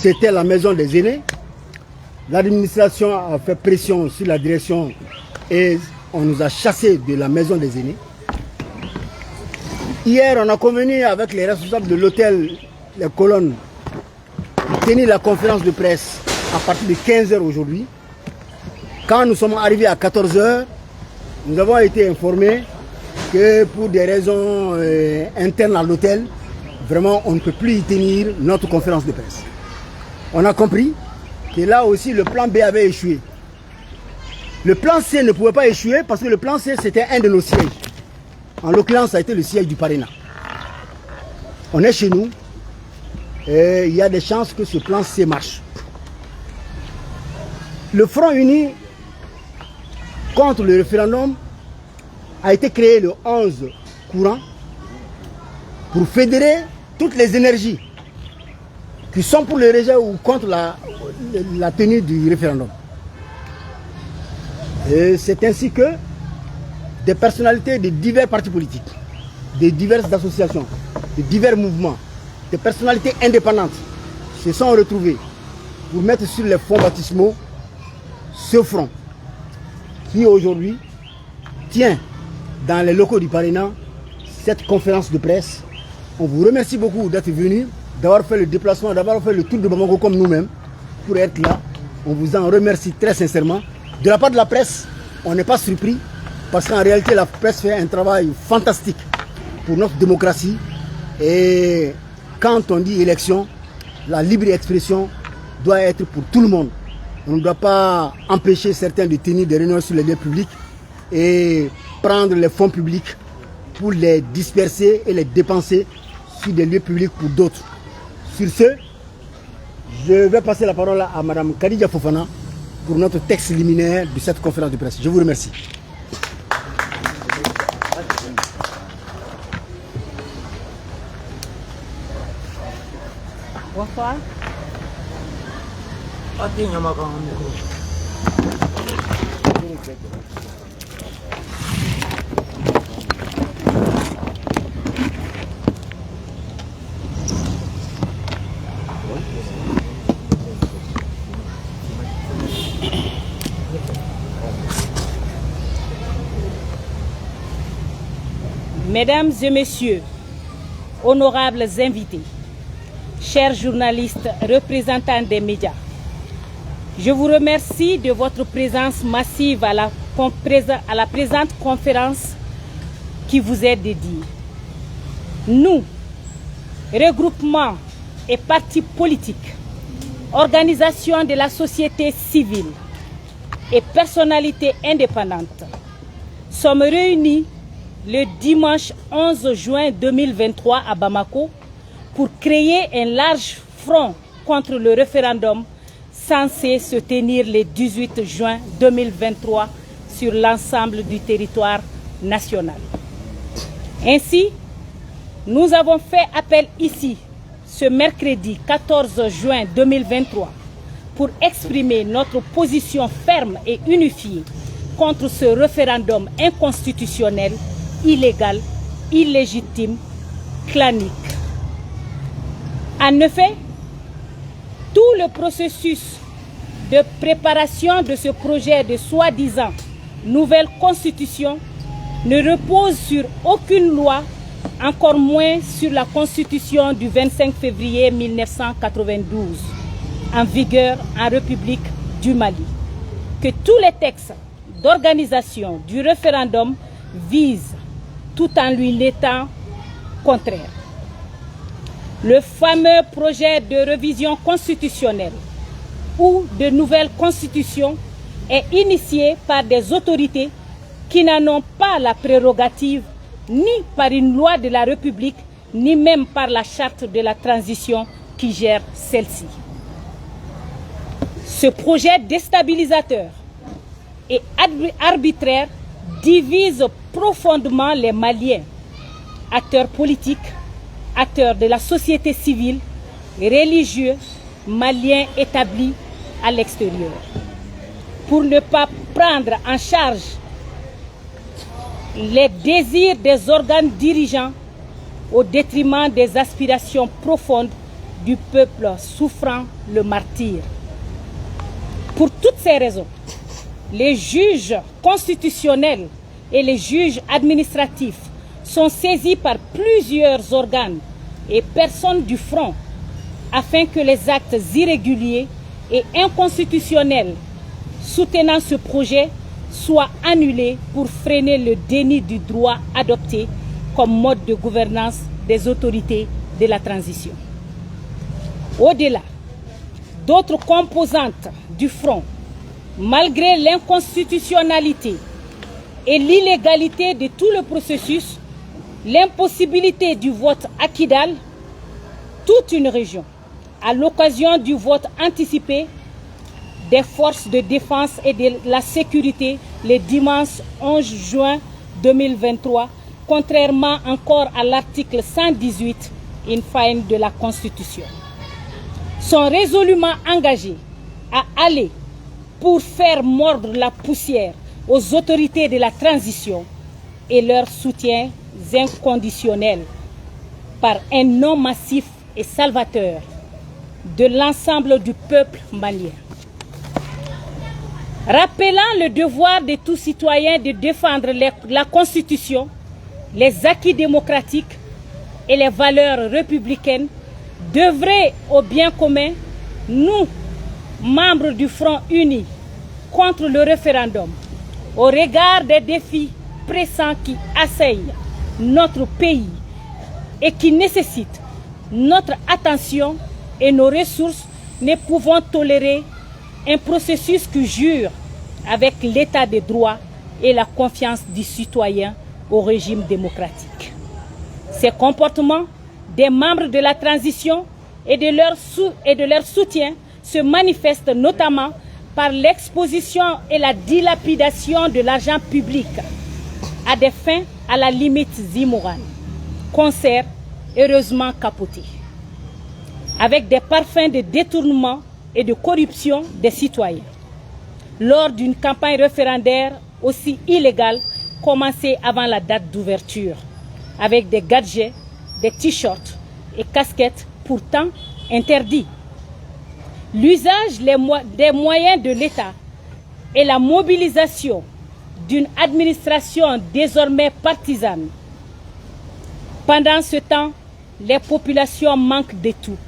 c'était la maison des aînés. L'administration a fait pression sur la direction et on nous a chassés de la maison des aînés. Hier, on a convenu avec les responsables de l'hôtel Les Colonnes de tenir la conférence de presse à partir de 15 h aujourd'hui. Quand nous sommes arrivés à 14 h, nous avons été informés que pour des raisons internes à l'hôtel, vraiment on ne peut plus y tenir notre conférence de presse. On a compris que là aussi le plan B avait échoué. Le plan C ne pouvait pas échouer parce que le plan C c'était un de nos sièges. En l'occurrence ça a été le siège du Parena. On est chez nous et il y a des chances que ce plan C marche. Le Front Uni contre le référendum a été créé le 11 courant pour fédérer toutes les énergies qui sont pour le rejet ou contre la tenue du référendum. Et c'est ainsi que des personnalités de divers partis politiques, de diverses associations, de divers mouvements, des personnalités indépendantes se sont retrouvées pour mettre sur les fonds baptismaux ce front qui aujourd'hui tient dans les locaux du Parena cette conférence de presse. On vous remercie beaucoup d'être venu, d'avoir fait le déplacement, d'avoir fait le tour de Bamako comme nous-mêmes pour être là. On vous en remercie très sincèrement. De la part de la presse, on n'est pas surpris parce qu'en réalité la presse fait un travail fantastique pour notre démocratie. Et quand on dit élection, la libre expression doit être pour tout le monde. On ne doit pas empêcher certains de tenir des réunions sur les lieux publics et prendre les fonds publics pour les disperser et les dépenser sur des lieux publics pour d'autres. Sur ce, je vais passer la parole à Mme Khadija Fofana pour notre texte liminaire de cette conférence de presse. Je vous remercie. Bonsoir. Mesdames et messieurs, honorables invités, chers journalistes, représentants des médias, je vous remercie de votre présence massive à la présente conférence qui vous est dédiée. Nous, regroupements et partis politiques, organisations de la société civile et personnalités indépendantes, sommes réunis le dimanche 11 juin 2023 à Bamako pour créer un large front contre le référendum censé se tenir le 18 juin 2023 sur l'ensemble du territoire national. Ainsi, nous avons fait appel ici, ce mercredi 14 juin 2023, pour exprimer notre position ferme et unifiée contre ce référendum inconstitutionnel, illégal, illégitime, clanique. En effet, tout le processus de préparation de ce projet de soi-disant nouvelle constitution ne repose sur aucune loi, encore moins sur la constitution du 25 février 1992, en vigueur en République du Mali, que tous les textes d'organisation du référendum visent tout en lui étant contraire. Le fameux projet de révision constitutionnelle ou de nouvelle constitution est initié par des autorités qui n'en ont pas la prérogative ni par une loi de la République, ni même par la charte de la transition qui gère celle-ci. Ce projet déstabilisateur et arbitraire divise profondément les Maliens, acteurs politiques, acteurs de la société civile, religieux, maliens établis à l'extérieur. Pour ne pas prendre en charge les désirs des organes dirigeants au détriment des aspirations profondes du peuple souffrant le martyre. Pour toutes ces raisons, les juges constitutionnels et les juges administratifs sont saisis par plusieurs organes et personnes du front afin que les actes irréguliers et inconstitutionnels soutenant ce projet soient annulés pour freiner le déni du droit adopté comme mode de gouvernance des autorités de la transition. Au-delà, d'autres composantes du front, malgré l'inconstitutionnalité et l'illégalité de tout le processus, l'impossibilité du vote à Kidal, toute une région, à l'occasion du vote anticipé des forces de défense et de la sécurité le dimanche 11 juin 2023, contrairement encore à l'article 118 in fine de la Constitution, sont résolument engagés à aller pour faire mordre la poussière aux autorités de la transition et leur soutien inconditionnel par un non massif et salvateur de l'ensemble du peuple malien. Rappelant le devoir de tout citoyen de défendre la Constitution, les acquis démocratiques et les valeurs républicaines, d'œuvrer au bien commun, nous, membres du Front uni contre le référendum, au regard des défis pressants qui assaillent notre pays et qui nécessitent notre attention et nos ressources, ne pouvons tolérer un processus qui jure avec l'état de droit et la confiance du citoyen au régime démocratique. Ces comportements des membres de la transition et de leur soutien se manifestent notamment par l'exposition et la dilapidation de l'argent public à des fins à la limite immorales, concert heureusement capoté, avec des parfums de détournement et de corruption des citoyens, lors d'une campagne référendaire aussi illégale commencée avant la date d'ouverture, avec des gadgets, des t-shirts et casquettes pourtant interdits. L'usage des moyens de l'État et la mobilisation d'une administration désormais partisane. Pendant ce temps, les populations manquent de tout: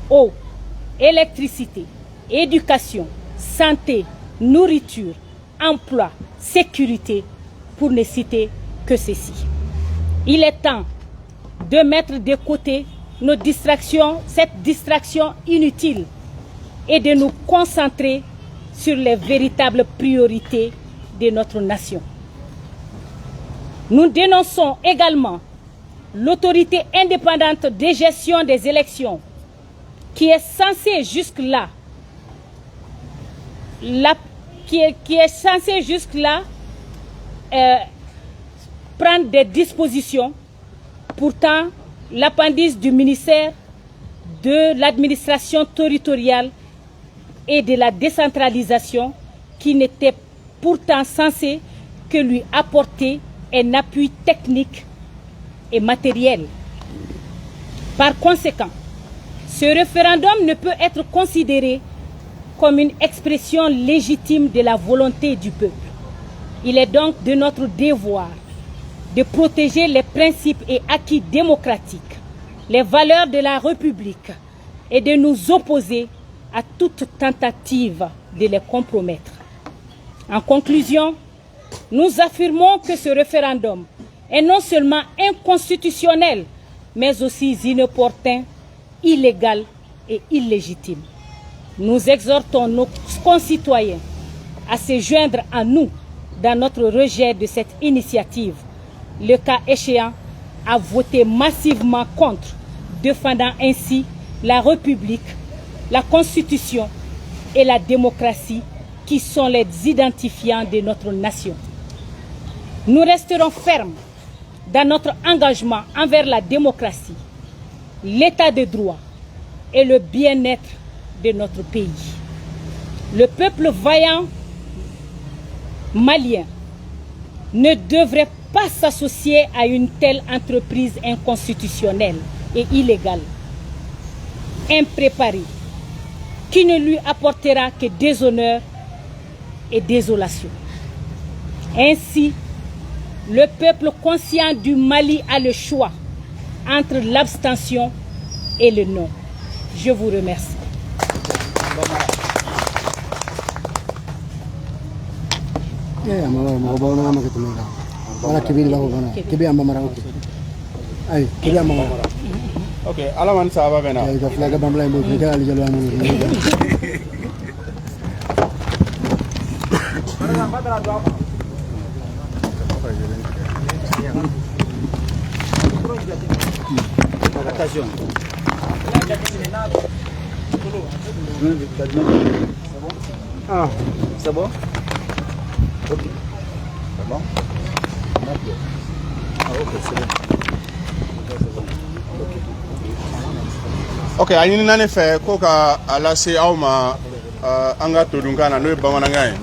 eau, électricité, éducation, santé, nourriture, emploi, sécurité, pour ne citer que ceci. Il est temps de mettre de côté nos distractions, cette distraction inutile, et de nous concentrer sur les véritables priorités de notre nation. Nous dénonçons également l'autorité indépendante de gestion des élections qui est censée jusque-là prendre des dispositions. Pourtant, l'appendice du ministère de l'administration territoriale et de la décentralisation, qui n'était pourtant censé que lui apporter un appui technique et matériel. Par conséquent, ce référendum ne peut être considéré comme une expression légitime de la volonté du peuple. Il est donc de notre devoir de protéger les principes et acquis démocratiques, les valeurs de la République, et de nous opposer à toute tentative de les compromettre. En conclusion, nous affirmons que ce référendum est non seulement inconstitutionnel, mais aussi inopportun, illégal et illégitime. Nous exhortons nos concitoyens à se joindre à nous dans notre rejet de cette initiative, le cas échéant à voter massivement contre, défendant ainsi la République, la Constitution et la démocratie qui sont les identifiants de notre nation. Nous resterons fermes dans notre engagement envers la démocratie, l'état de droit et le bien-être de notre pays. Le peuple vaillant malien ne devrait pas s'associer à une telle entreprise inconstitutionnelle et illégale. impréparé qui ne lui apportera que déshonneur et désolation. Ainsi, le peuple conscient du Mali a le choix entre l'abstention et le non. Je vous remercie. Ok, alaman sahaba bena. Attention. Ah, C'est bon? Ok. C'est bon? Ah, ok, c'est bon. Ok, a ɲinina ne fɛ ko ka a lase aw ma an ka todunkan na n'o ye bamanankan ye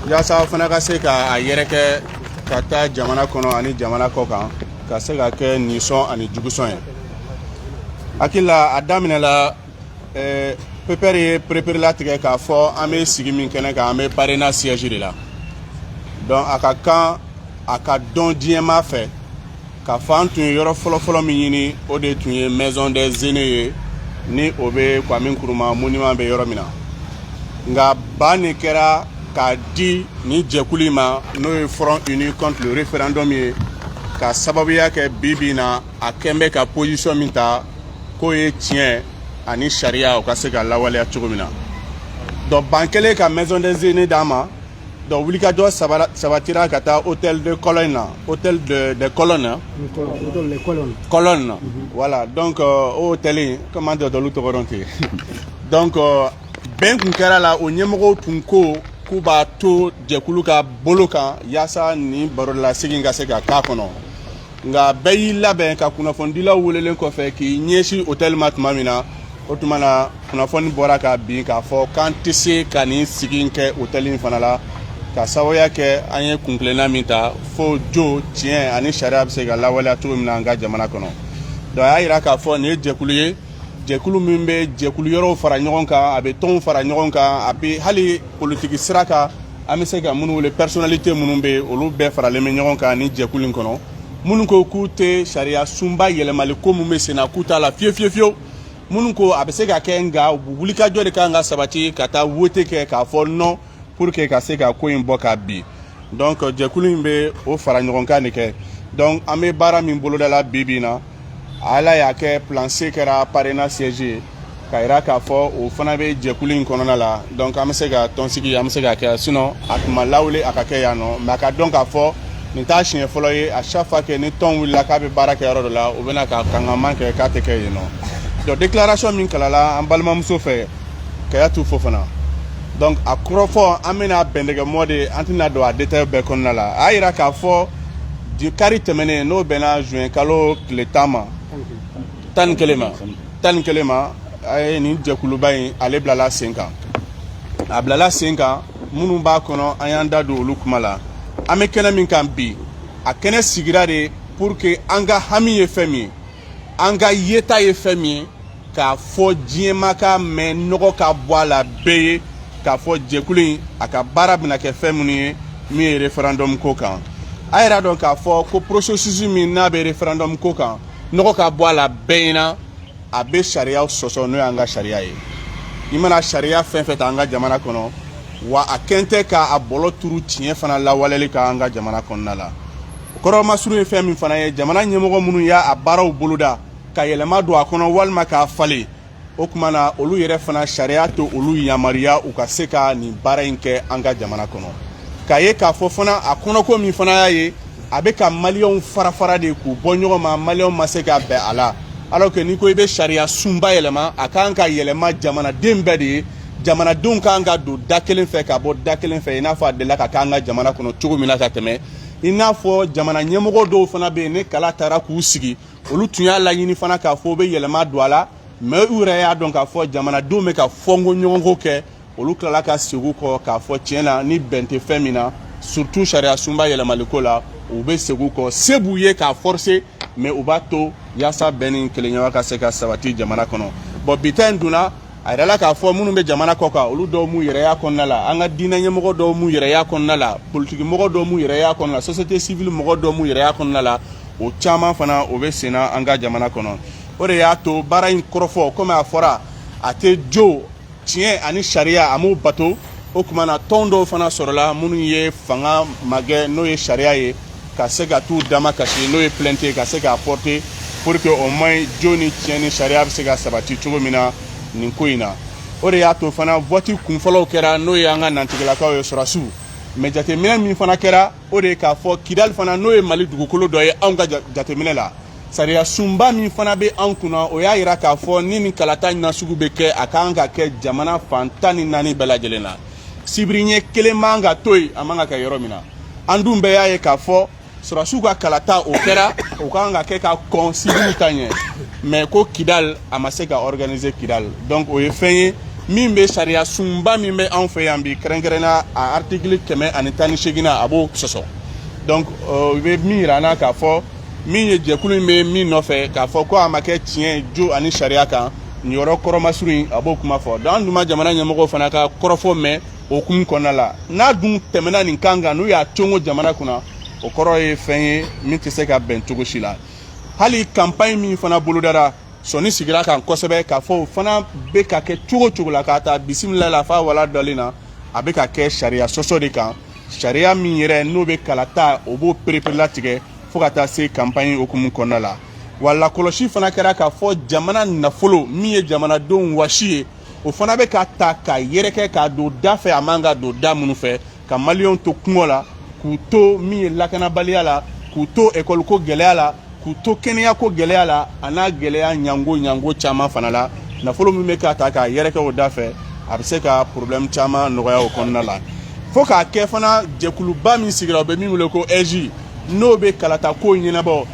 yaasa aw fana ka se ka a yɛrɛkɛ ka taa jamana kɔnɔ ani jamana kɔ kan ka se ka kɛ nisɔn ani jugusɔn ye hakili la a daminɛla PPR ye perepere tigɛ k'a fɔ an bɛ sigi min kɛnɛ kan an bɛ parena siège de la donc a ka kan a ka dɔn diɲɛma fɛ ka fɔ an tun ye yɔrɔ fɔlɔfɔlɔ min ɲini o de tun ye maison des aînés ye ni o bɛ Kwame Nkrumah monument bɛ yɔrɔ min na nka ba nin kɛra k'a di ni jɛkulu ma n'o ye Front Uni contre le référendum ye ka sababuya kɛ bi na a kɛn bɛ ka position min ta k'o ye tiɲɛ ani sariya o ka se ka lawaleya cogo min na donc ban kɛlen ka maison des aînés d'an ma donc wulikajɔ sabatira ka taa hôtel de Cologne na hôtel de Cologne Cologne voilà donc o hôtel comment dire olu tɔgɔ dɔn ten donc bɛn kun kɛra la o ɲɛmɔgɔw tun ko k'u b'a to jɛkulu ka bolo kan yaasa ni barolasegin ka se ka k'a kɔnɔ nka bɛɛ y'i labɛn ka kunnafonidilaw welelen kɔfɛ k'i ɲɛsin hôtel ma tuma min na o tuma na kunnafoni bɔra ka bin k'a fɔ k'an tɛ se ka nin sigi kɛ hôtel in fana la ka sababuya kɛ an ye kuntilenna min ta fo jo tiɲɛ ani sariya bɛ se ka lawaleya cogo min na an ka jamana kɔnɔ donc a y'a jira k'a fɔ nin ye jɛkulu ye jɛkulu min bɛ jɛkulu yɔrɔw fara ɲɔgɔn kan a bɛ tɔnw fara ɲɔgɔn kan a bɛ hali politiki sira kan an bɛ se ka minnu wele personnalité minnu bɛ yen olu bɛɛ faralen bɛ ɲɔgɔn kan ni jɛkulu in kɔnɔ minnu ko k'u tɛ sariya sunba yɛlɛmali ko min bɛ sen na k'u t'a la fiyewu minnu ko a bɛ se ka kɛ nka wulikajɔ de kan ka sabati ka taa wote kɛ k'a fɔ non pour que ka se ka ko in bɔ ka bin donc jɛkulu in bɛ o fara ɲɔgɔn kan de kɛ donc an bɛ baara min boloda la bi na ala y'a kɛ plan C kɛra parena siège ye ka yira k'a fɔ o fana bɛ jɛkulu in kɔnɔna la donc an bɛ se ka tɔnsigi an bɛ se ka kɛ sinon a tun ma lawuli a ka kɛ yan nɔ mais a ka dɔn k'a fɔ nin t'a siɲɛ fɔlɔ ye à chaque fois que ni tɔn wulila k'a bɛ baara kɛ yɔrɔ dɔ la o bɛna ka kankanman kɛ k'a tɛ kɛ yen nɔ donc déclaration min kalala an balimamuso fɛ Kayatu Fofana donc a kɔrɔfɔ an bɛna bɛndɛgɛ mɔ de an tɛna don a détail bɛɛ kɔnɔna la a yira k'a fɔ kari tɛmɛnen n'o bɛnna juin kalo tile 10 ma 11 ma a ye nin jɛkuluba in ale bilala sen kan a bilala sen kan minnu b'a kɔnɔ an y'an da don olu kuma la an bɛ kɛnɛ min kan bi a kɛnɛ sigira de pour que an ka hami ye fɛn min ye an ka yeta ye fɛn min ye k'a fɔ diɲɛma ka mɛn nɔgɔ ka bɔ a la bɛɛ ye k'a fɔ jɛkulu in a ka baara bɛna kɛ fɛn minnu ye min ye référendum ko kan a yɛrɛ dɔn k'a fɔ ko processus min n'a bɛ référendum ko kan nɔgɔ ka bɔ a la bɛɛ ɲɛna a bɛ sariya sɔsɔ n'o y'an ka sariya ye i mana sariya fɛn fɛn ta an ka jamana kɔnɔ wa a kɛn tɛ k'a bɔlɔ turu tiɲɛ fana lawaleli kan an ka jamana kɔnɔna la o kɔrɔ masuru ye fɛn min fana ye jamana ɲɛmɔgɔ minnu y'a baaraw boloda ka yɛlɛma don a kɔnɔ walima k'a falen o tuma na olu yɛrɛ fana sariya to olu yamariya u ka se ka nin baara in kɛ an ka jamana kɔnɔ k'a ye k'a fɔ fana a kɔnɔko min fana y'a ye a bɛ ka maliyɛnw fara de k'u bɔ ɲɔgɔn ma maliyɛnw ma se ka bɛn a la alors que n'i ko i bɛ sariya sunba yɛlɛma a kan ka yɛlɛma jamanaden bɛɛ de ye jamanadenw kan ka don da kelen fɛ ka bɔ da kelen fɛ i n'a fɔ a delila ka k'an ka jamana kɔnɔ cogo min na ka tɛmɛ i n'a fɔ jamana ɲɛmɔgɔ dɔw fana bɛ yen ni kala taara k'u sigi olu tun y'a laɲini fana k'a fɔ u bɛ yɛlɛma don a la mais u yɛrɛ y'a dɔn k'a fɔ jamanadenw bɛ ka fɔnko ɲɔgɔnko kɛ olu tilala ka segin kɔ k'a fɔ tiɲɛ na ni bɛn tɛ fɛn min na surtout sariya sunba yɛlɛmaliko la u bɛ segin kɔ se b'u ye k'a forcer mais u b'a to yaasa bɛn ni kelenya ka se ka sabati jamana kɔnɔ bon bitan duna a yɛrɛ la k'a fɔ minnu bɛ jamana kɔ kan olu dɔw m'u yɛrɛya kɔnɔna la an ka diinɛ ɲɛmɔgɔ dɔw m'u yɛrɛya kɔnɔna la politiki mɔgɔ dɔw m'u yɛrɛya kɔnɔna la société civile mɔgɔ dɔw m'u yɛrɛya kɔnɔna la o caman fana o bɛ senna an ka jamana kɔnɔ o de y'a to baara in kɔrɔfɔ komi a fɔra a tɛ jo tiɲɛ ani sariya a m'o bato o tuma na tɔn dɔw fana sɔrɔla minnu ye fanga magɛ n'o ye sariya ye ka se ka t'u dama kasi n'o ye plainte ye ka se k'a porter pour que au moins jo ni tiɲɛ ni sariya bɛ se ka sabati cogo min na nin ko in na o de y'a to fana vote kunfɔlɔw kɛra n'o ye an ka nantigilakaw ye sɔrɔsiw mais jateminɛ min fana kɛra o de ye k'a fɔ Kidali fana n'o ye Mali dugukolo dɔ ye anw ka jateminɛ la sariya sunba min fana bɛ an kunna o y'a yira k'a fɔ ni nin kalata nasugu bɛ kɛ a kan ka kɛ jamana fan 14 bɛɛ lajɛlen na sibiri ɲɛ kelen man ka to yen a man ka kɛ yɔrɔ min na an dun bɛɛ y'a ye k'a fɔ sɔrɔsiw ka kalata o kɛra o kan ka kɛ ka kɔn sibiri ta ɲɛ mais ko Kidali a ma se ka organiser Kidali donc o ye fɛn ye min bɛ sariya sunba min bɛ anw fɛ yan bi kɛrɛnkɛrɛnna a article 118 a b'o sɔsɔ donc o bɛ min yira an na k'a fɔ min ye jɛkulu in bɛ min nɔfɛ k'a fɔ ko a ma kɛ tiɲɛ jo ani sariya kan nin yɔrɔ kɔrɔmasuru in a b'o kuma fɔ donc an dun ma jamana ɲɛmɔgɔw fana ka kɔrɔfɔ mɛn o hukumu kɔnɔna la n'a dun tɛmɛna nin kan kan n'u y'a congo jamana kunna o kɔrɔ ye fɛn ye min tɛ se ka bɛn cogo si la hali campagne min fana bolodara sɔni sigira kan kosɛbɛ k'a fɔ o fana bɛ ka kɛ cogo cogo la k'a ta bisimila la f'a wala dɔlen na a bɛ ka kɛ sariya sɔsɔ de kan sariya min yɛrɛ n'o bɛ kalata o b'o perepere latigɛ fo ka taa se campagne hukumu kɔnɔna la wa lakɔlɔsi fana kɛra k'a fɔ jamana nafolo min ye jamanadenw wasi ye o fana bɛ ka ta ka yɛrɛkɛ k'a don da fɛ a man ka don da minnu fɛ ka maliyɛnw to kungo la k'u to min ye lakanabaliya la k'u to école ko gɛlɛya la k'u to kɛnɛya ko gɛlɛya la a n'a gɛlɛya ɲango caman fana la nafolo min bɛ ka ta k'a yɛrɛkɛ o da fɛ a bɛ se ka problème caman nɔgɔya o kɔnɔna la fo k'a kɛ fana jɛkuluba min sigira o bɛ min wele ko EJ n'o bɛ kalata ko ɲɛnabɔ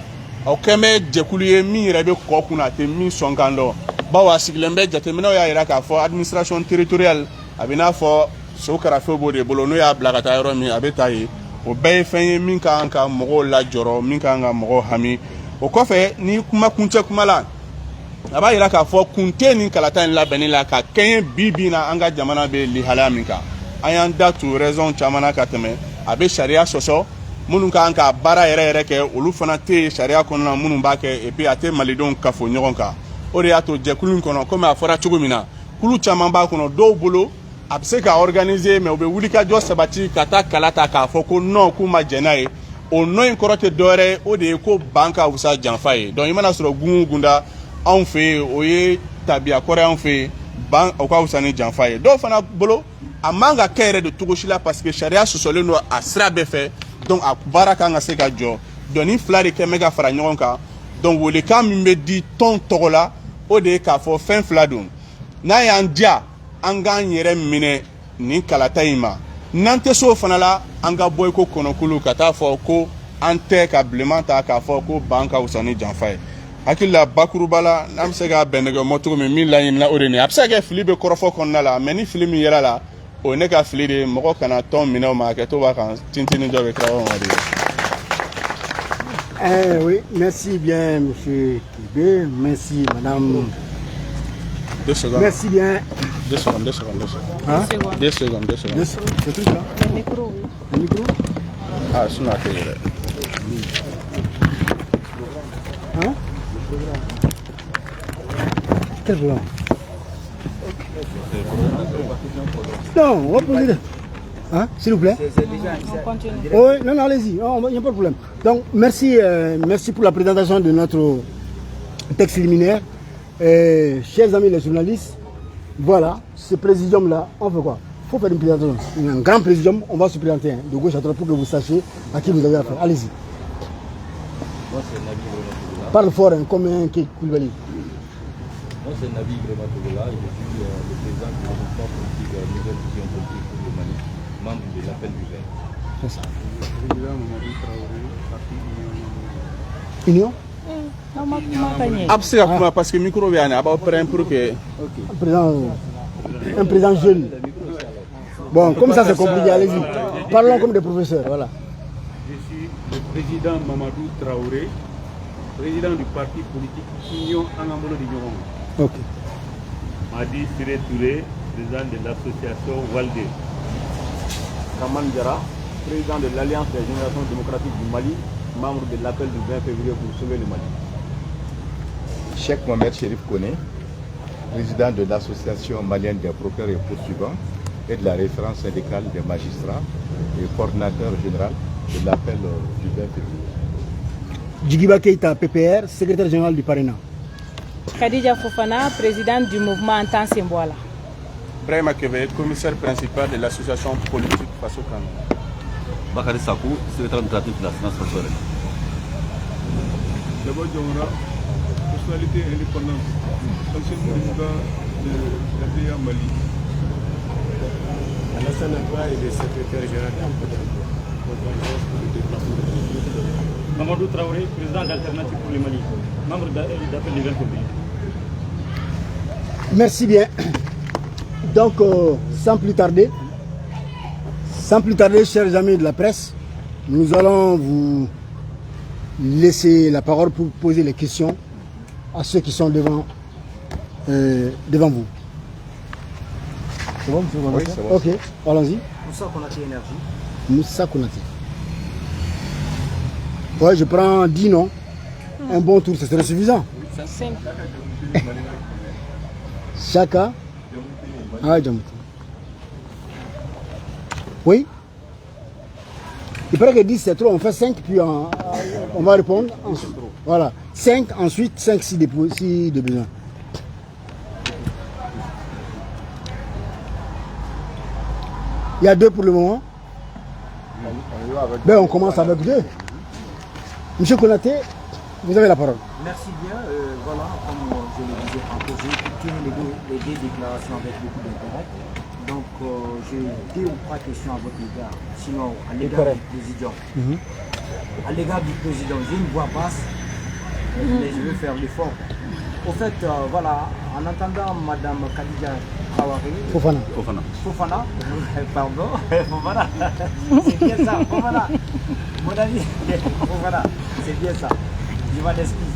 o kɛn bɛ jɛkulu ye min yɛrɛ bɛ kɔ kunna a tɛ min sɔn kan dɔn bawo a sigilen bɛ jateminɛw y'a jira k'a fɔ administration territoriale a bɛ n'a fɔ so karafe b'o de bolo n'o y'a bila ka taa yɔrɔ min a bɛ taa yen o bɛɛ ye fɛn ye min ka kan ka mɔgɔw lajɔrɔ min ka kan ka mɔgɔw hami o kɔfɛ ni kuma kuncɛ kuma la a b'a jira k'a fɔ kun tɛ nin kalata in labɛnni la ka kɛɲɛ bi na an ka jamana bɛ lihalaya min kan an y'an da tu raison caman na ka tɛmɛ a bɛ sariya sɔsɔ minnu ka kan ka baara yɛrɛ kɛ olu fana tɛ sariya kɔnɔna minnu b'a kɛ et puis a tɛ malidenw kafo ɲɔgɔn kan o de y'a to jɛkulu in kɔnɔ komi a fɔra cogo min na kulu caman b'a kɔnɔ dɔw bolo a bɛ se ka organiser mais u bɛ wulikajɔ sabati ka taa kala ta k'a fɔ ko non k'u ma jɛn n'a ye o non in kɔrɔ tɛ dɔwɛrɛ ye o de ye ko ban ka wusa janfa ye donc i mana sɔrɔ gungun gunda anw fɛ yen o ye tabiya kɔrɔ anw fɛ yen ban o ka wusa ni janfa ye dɔw fana bolo a man ka kɛ yɛrɛ de cogo si la parce que sariya sɔsɔlen don a sira bɛɛ fɛ donc a baara kan ka se ka jɔ donc ni fila de kɛn bɛ ka fara ɲɔgɔn kan donc welekan min bɛ di tɔn tɔgɔ la o de ye k'a fɔ fɛn fila don n'a y'an diya an k'an yɛrɛ minɛ nin kalata in ma n'an tɛ s'o fana la an ka bɔ i ko kɔnɔkulu ka taa fɔ ko an tɛ ka bilenman ta k'a fɔ ko ban ka wusa ni janfa ye hakili la bakuruba la n'an bɛ se ka bɛn nɛgɛmɔ cogo min laɲinina o de ye a bɛ se ka kɛ fili bɛ kɔrɔfɔ kɔnɔna la mais ni fili min yɛrɛ la o ye ne ka fili de ye mɔgɔ kana tɔn minɛ o ma a kɛ to b'a kan tintini dɔ bɛ kira o ma de ye. Oui, merci bien, monsieur Kibé. Merci, madame. 2 secondes. Merci bien. 2 secondes. Hein? 2 secondes. Ce truc là. Le micro, oui. Le micro? Ah, c'est une affaire. Hein? Quel blanc? Non, on va poser. Hein? S'il vous plaît. On continue. Oui, non, allez-y, il n'y a pas de problème. Donc, merci, merci pour la présentation de notre texte liminaire. Chers amis les journalistes, voilà, ce présidium-là, on fait quoi? Il faut faire une présentation. Un grand présidium, on va se présenter de gauche à droite pour que vous sachiez à qui vous avez affaire. Allez-y. Moi, c'est Nabi Grematogola. Parle fort, hein, comme un Koulibaly. Moi, c'est Nabi Grematogola. Je suis le président du mouvement politique Nouvelle Vision Politique pour le Mali, membre de l'appel du vert. C'est ça. Président Mamadou Traoré, parti Union? Non, ma A bɛ se ka kuma parce que micro bɛ yan a b'aw pɛrɛn pour que. Un président jeune. Bon, comme ça c'est compliqué, allez-y. Parlons comme des professeurs, voilà. Je suis le président Mamadou Traoré, président du parti politique Union Angambolo de Nyorongo. Ok. Madi Siré Touré, président de l'association Waldé. Kaman Diara, président de l'Alliance des générations démocratiques du Mali, membre de l'appel du 20 février pour sauver le Mali. Cheikh Mohamed Chérif Kone, président de l'association malienne des procureurs et poursuivants et de la référence syndicale des magistrats et coordinateur général de l'appel du 20 février. Djigiba Keita, PPR, secrétaire général du Parena. Khadija Fofana, présidente du mouvement Entente Semboala. Brahima Kebe, commissaire principal de l'association politique Faso Kano. Bakary Sakou, secrétaire administratif de la finance nationale. D'abord, Djamara, personnalité indépendante, ancien président de la PA Mali. Alassane Abba est le secrétaire général de Mamadou Traoré, président d'Alternative pour le Mali, membre d'appel du 20 février. Merci bien. Donc, sans plus tarder, chers amis de la presse, nous allons vous laisser la parole pour poser les questions à ceux qui sont devant vous. C'est bon, monsieur? Oui, c'est bon. Ok, allons-y. Moussa Konaté Énergie. Moussa Konaté. Ouais, je prends 10 noms. Un bon tour, ce serait suffisant. 5. Chaka. Ah, Djamouti. Oui. Il paraît que 10 c'est trop, on fait 5 puis on va répondre. Voilà. 5 ensuite, 5 si de besoin. Il y a 2 pour le moment. Ben, on commence avec 2. Monsieur Konaté, vous avez la parole. Merci bien. Voilà, comme je le disais tantôt, j'ai écouté les deux déclarations avec beaucoup d'intérêt. Donc, j'ai 2 ou 3 questions à votre égard. Sinon, à l'égard du président. À l'égard du président, j'ai une voix basse, mais je vais faire l'effort. Au fait, voilà, en entendant Madame Khadija Traoré, Fofana, pardon, Fofana, c'est bien ça, Fofana, mon ami, Fofana, c'est bien ça, je m'en excuse.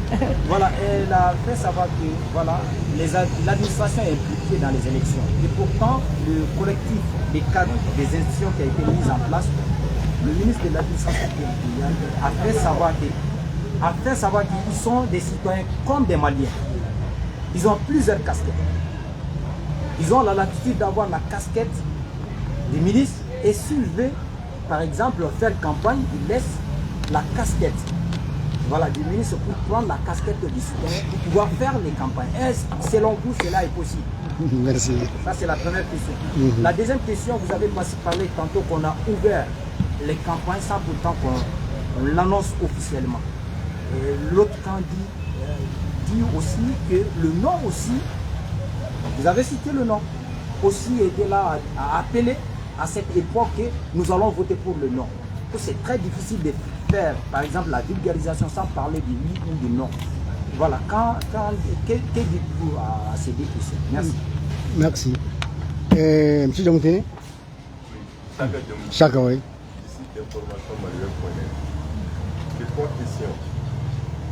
Voilà, elle a fait savoir que voilà, l'administration est impliquée dans les élections. Et pourtant, le collectif des cadres des institutions qui a été mis en place, le ministre de l'administration territoriale a fait savoir qu'ils sont des citoyens comme des Maliens. Ils ont plusieurs casquettes. Ils ont la latitude d'avoir la casquette du ministre et s'ils veulent, par exemple, faire campagne, ils laissent la casquette du ministre pour prendre la casquette du citoyen pour pouvoir faire les campagnes. Est-ce, selon vous, cela est possible? Merci. Ça, c'est la première question. La deuxième question, vous avez parlé tantôt qu'on a ouvert les campagnes sans pourtant qu'on l'annonce officiellement. L'autre camp dit aussi que le nom aussi, vous avez cité le nom, aussi était là à appeler à cette époque que nous allons voter pour le nom. C'est très difficile de faire, par exemple, la vulgarisation sans parler du oui ou du non. Voilà, que dites-vous à ces 2 questions? Merci. Merci. Monsieur Djamouti? Chaka, oui. Ici, information manuelle. J'ai 3 questions.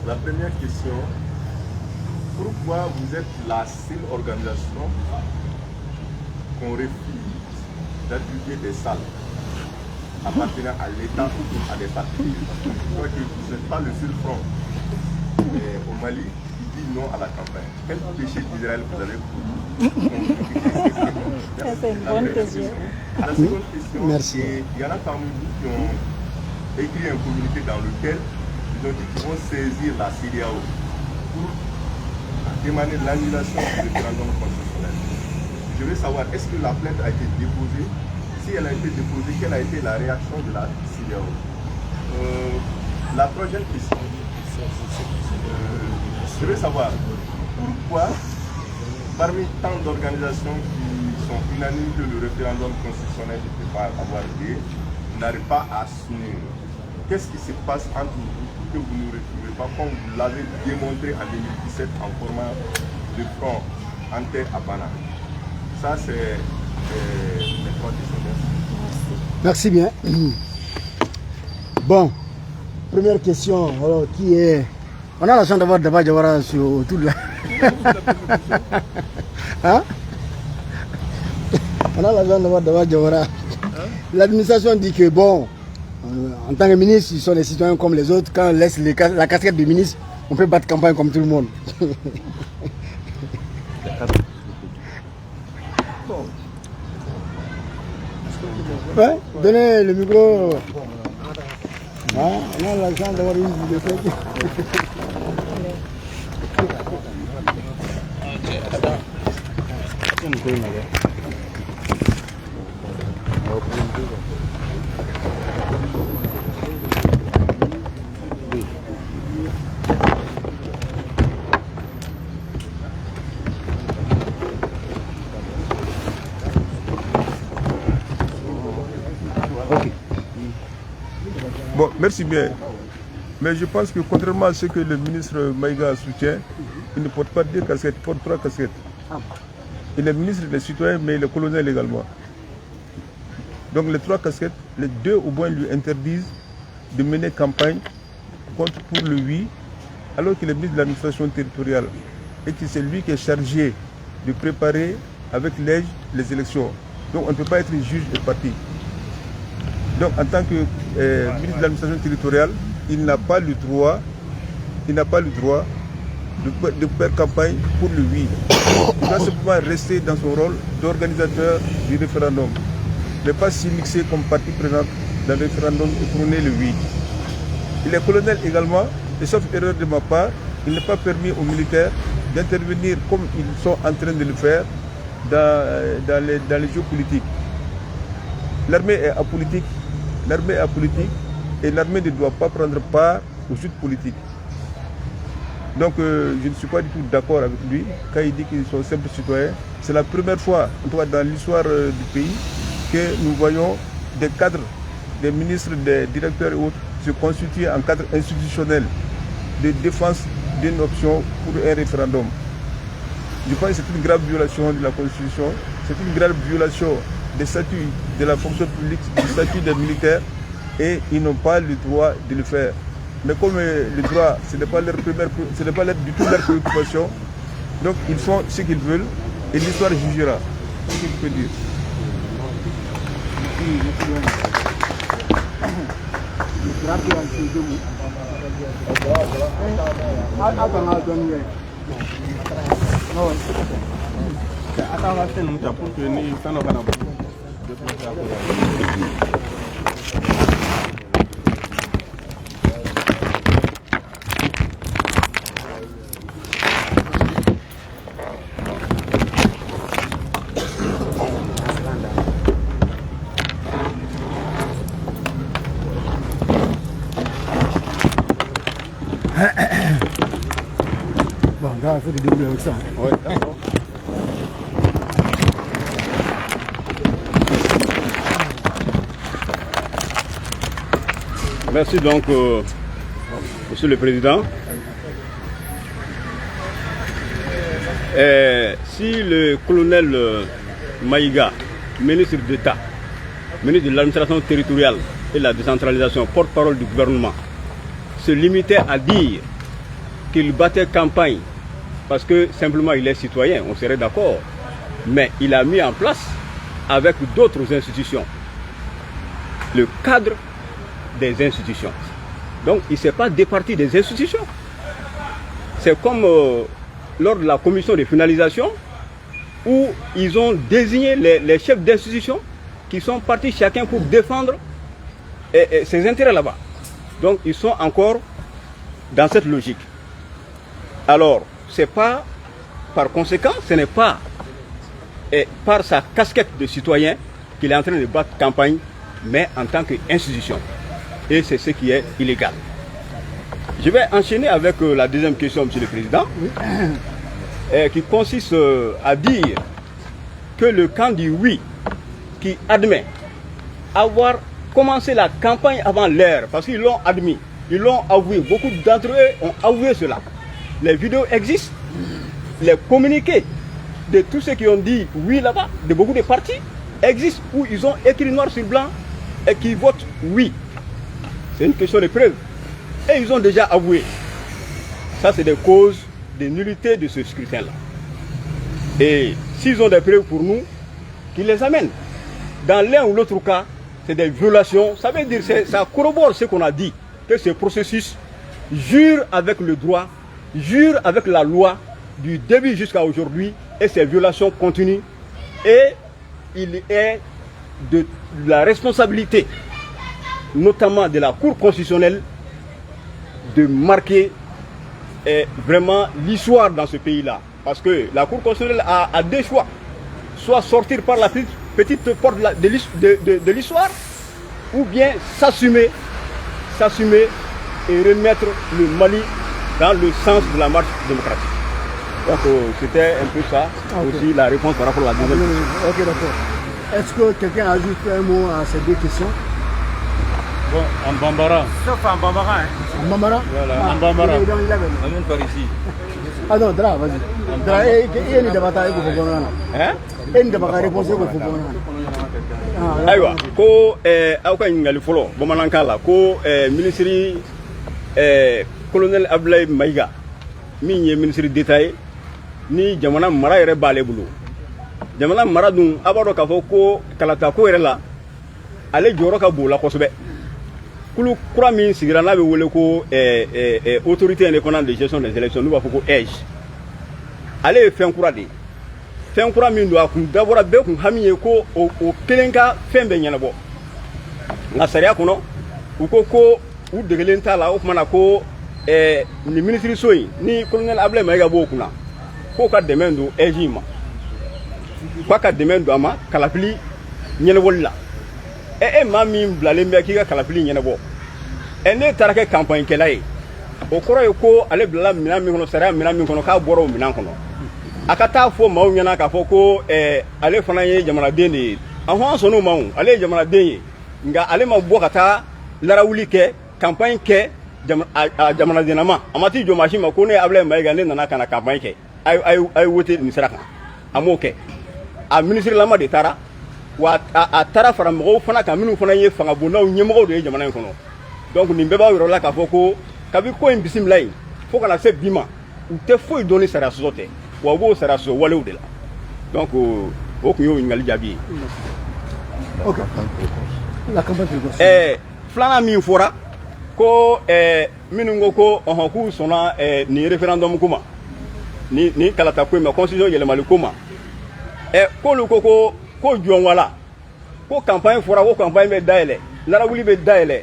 La première question, pourquoi vous êtes la seule organisation qu'on refuse d'attribuer des salles appartenant à l'État ou à des partis? Je crois que vous n'êtes pas le seul front au Mali qui dit non à la campagne. Quel péché d'Israël vous avez commis? C'est une bonne question. La seconde question, merci. Il y en a parmi vous qui ont écrit un communiqué dans lequel ils ont dit qu'ils vont saisir la CEDEAO pour demander l'annulation du référendum constitutionnel. Je veux savoir, est-ce que la plainte a été déposée? Si elle a été déposée, quelle a été la réaction de la CEDEAO? La troisième question, je veux savoir pourquoi, parmi tant d'organisations qui sont unanimes que le référendum constitutionnel ne peut pas avoir lieu, n'arrive pas à s'unir. Qu'est-ce qui se passe entre vous pour que vous ne retrouvez pas, comme vous l'avez démontré en 2017 en formant le front Ante-Abana? Ça, c'est les 3 questions. Merci bien. Bon, première question, alors, qui est... On a la chance d'avoir Daba Jawara autour de la... Hein? On a l'argent d'avoir Diawara. L'administration dit que bon, en tant que ministre, ils sont des citoyens comme les autres. Quand on laisse la casquette de ministre, on peut battre campagne comme tout le monde. Ouais, donnez le micro. Ah, on a l'argent d'avoir une bibliothèque. Bon, merci bien. Mais je pense que contrairement à ce que le ministre Maïga soutient, il ne porte pas 2 casquettes, il porte 3 casquettes. Il est ministre des citoyens, mais il est colonel également. Donc les 3 casquettes, les 2 au moins lui interdisent de mener campagne contre pour le oui, alors qu'il est ministre de l'administration territoriale et que c'est lui qui est chargé de préparer avec l'EJ les élections. Donc on ne peut pas être juge de parti. Donc en tant que ministre de l'administration territoriale, il n'a pas le droit de faire campagne pour le oui. Il doit simplement rester dans son rôle d'organisateur du référendum. Ne pas s'immiscer comme partie prenante dans le référendum et prôner le oui. Il est colonel également, et sauf erreur de ma part, il n'est pas permis aux militaires d'intervenir comme ils sont en train de le faire dans les jeux politiques. L'armée est apolitique. L'armée est apolitique et l'armée ne doit pas prendre part aux jeux politiques. Donc je ne suis pas du tout d'accord avec lui quand il dit qu'ils sont simples citoyens. C'est la première fois, en tout cas dans l'histoire du pays, que nous voyons des cadres, des ministres, des directeurs et autres se constituer en cadre institutionnel de défense d'une option pour un référendum. Je pense que c'est une grave violation de la Constitution, c'est une grave violation des statuts de la fonction publique, du statut des militaires, et ils n'ont pas le droit de le faire. Mais comme le droit, ce n'est pas du tout leur préoccupation, donc ils font ce qu'ils veulent et l'histoire jugera. C'est ce qu'il peut dire. Bon, là, il faut te débrouiller avec ça. Ouais, d'accord. Merci donc, Monsieur le Président. Si le colonel Maïga, ministre d'État, ministre de l'administration territoriale et de la décentralisation, porte-parole du gouvernement, se limitait à dire qu'il battait campagne parce que simplement il est citoyen, on serait d'accord. Mais il a mis en place, avec d'autres institutions, le cadre des institutions. Donc il ne s'est pas départi des institutions. C'est comme lors de la commission de finalisation où ils ont désigné les chefs d'institutions qui sont partis chacun pour défendre ses intérêts là-bas. Donc ils sont encore dans cette logique. Alors, c'est pas, par conséquent, ce n'est pas par sa casquette de citoyen qu'il est en train de battre campagne, mais en tant qu'institution. Et c'est ce qui est illégal. Je vais enchaîner avec la deuxième question, Monsieur le Président, qui consiste à dire que le camp du oui, qui admet avoir commencé la campagne avant l'heure, parce qu'ils l'ont admis, ils l'ont avoué, beaucoup d'entre eux ont avoué cela. Les vidéos existent, les communiqués de tous ceux qui ont dit oui là-bas, de beaucoup de partis, existent où ils ont écrit noir sur blanc et qui votent oui. C'est une question de preuve. Et ils ont déjà avoué. Ça, c'est des causes de nullité de ce scrutin-là. Et s'ils ont des preuves pour nous, qu'ils les amènent. Dans l'un ou l'autre cas, c'est des violations. Ça veut dire, ça corrobore ce qu'on a dit, que ce processus jure avec le droit, jure avec la loi du début jusqu'à aujourd'hui, et ces violations continuent. Et il est de la responsabilité, notamment de la Cour constitutionnelle, de marquer vraiment l'histoire dans ce pays-là. Parce que la Cour constitutionnelle a deux choix. Soit sortir par la petite porte de l'histoire, ou bien s'assumer et remettre le Mali dans le sens de la marche démocratique. Donc c'était un peu ça, aussi la réponse par rapport à la deuxième question. Ok, d'accord. Est-ce que quelqu'un ajoute un mot à ces deux questions? Bon, en Bambara. Sauf en Bambara. Hein. En Bambara? Voilà, en Bambara. Amène par ici. Ah non, Dra, vas-y. Dra, il y a une débattage pour vous. Hein? Il y a une débattage pour vous. Aïwa, ko awka ngali folo bamanankan la ko ministre colonel Abdoulaye Maïga min ye ministre d'État ni jamana mara yɛrɛ b'ale bolo. Jamana mara dun a b'a dɔn k'a fɔ ko kalata ko yɛrɛ la ale jɔyɔrɔ ka bon o la kosɛbɛ. Kulu kura min sigira n'a bɛ wele ko autorité indépendante de gestion des élections n'u b'a fɔ ko EG. Ale ye fɛn kura de ye. Fɛn kura min don a kun dabɔra bɛɛ kun hami ye ko o kelen ka fɛn bɛɛ ɲɛnabɔ. Nka sariya kɔnɔ u ko u degelen t'a la o kumana ko ni ministre so in ni colonel Abdoulaye Maïga b'o kunna k'o ka dɛmɛ don EG ma. K'a ka dɛmɛ don a ma kalafili ɲɛnabɔli la. Maa min bilalen bɛ k'i ka kalafili ɲɛnabɔ. Ne taara kɛ campagne kɛla ye. O kɔrɔ ye ko ale bilala minɛn min kɔnɔ sariya minɛn min kɔnɔ k'a bɔra o minɛn kɔnɔ. A ka taa fɔ maaw ɲɛna k'a fɔ ko ale fana ye jamanaden de ye. A fɔ an sɔnn'o ma o, ale ye jamanaden ye. Nka ale ma bɔ ka taa larawuli kɛ, campagne kɛ jamanadenama. A ma t'i jɔ maa si ma ko ne ye Abdoulaye Maïga ne nana ka na campagne kɛ. A ye voté nin sira kan. A m'o kɛ. A ministre lama de taara. Wa a taara fara mɔgɔw fana kan minnu fana ye fanga bondaw ɲɛmɔgɔw de ye jamana in kɔnɔ. Donc nin bɛɛ b'a yɔrɔ la k'a fɔ ko kabi ko in bisimila yen fo kana se bi ma u tɛ foyi dɔn ni sariya sɔsɔ tɛ. Wa b'o sariya sɔsɔ walew de la. Donc o kun y'o ɲininkali jaabi ye. Ok. La campagne présidentielle. Filanan min fɔra ko minnu ko k'u sɔnna nin référendum ko ma ni kalata ko in ma constitution yɛlɛmali ko ma k'olu ko jɔn wala ko campagne fɔra ko campagne bɛ dayɛlɛ larawuli bɛ dayɛlɛ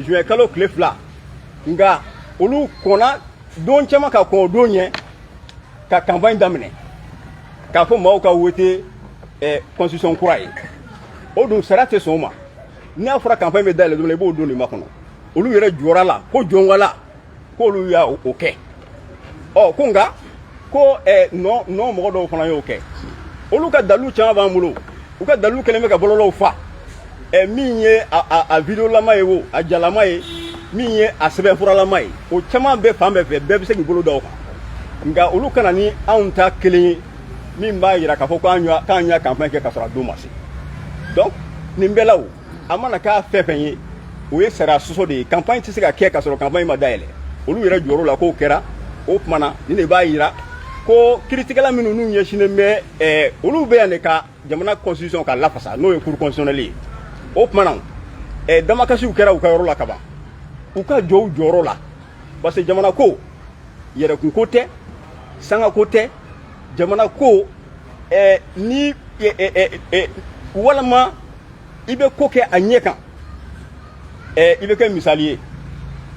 juin kalo tile 2 nka olu kɔnna don caman ka kɔn o don ɲɛ ka campagne daminɛ k'a fɔ maaw ka voter constitution kura ye o dun sariya tɛ sɔn o ma n'a fɔra campagne bɛ dayɛlɛ don i b'o don de makɔnɔ olu yɛrɛ jɔra la ko jɔn wala k'olu y'a o kɛ ko nka ko non mɔgɔ dɔw fana y'o kɛ olu ka dalilu caman b'an bolo u ka dalilu kɛlen bɛ ka bɔlɔlɔw fa min ye a vidéolama ye o a jalama ye min ye a sɛbɛnfuralama ye o caman bɛ fan bɛɛ fɛ bɛɛ bɛ se k'i bolo da o kan nka olu kana ni anw ta kelen ye min b'a jira k'a fɔ k'an y'a campagne kɛ ka sɔrɔ a don ma se donc nin bɛɛ la o a mana k'a fɛn fɛn ye o ye sariya sɔsɔ de ye campagne tɛ se ka kɛ ka sɔrɔ campagne ma dayɛlɛ olu yɛrɛ jɔyɔrɔ la k'o kɛra o tumana nin de b'a jira ko kiiritigɛla minnu n'u ɲɛsinnen bɛ olu bɛ yan de ka jamana constitution ka lafasa n'o ye cour constitutionnelle ye o tumana damakasiw kɛra u ka yɔrɔ la kaban u ka jɔ u jɔyɔrɔ la parce que jamana ko yɛrɛkunko tɛ sangako tɛ jamana ko ni walima i bɛ ko kɛ a ɲɛ kan i bɛ kɛ misali ye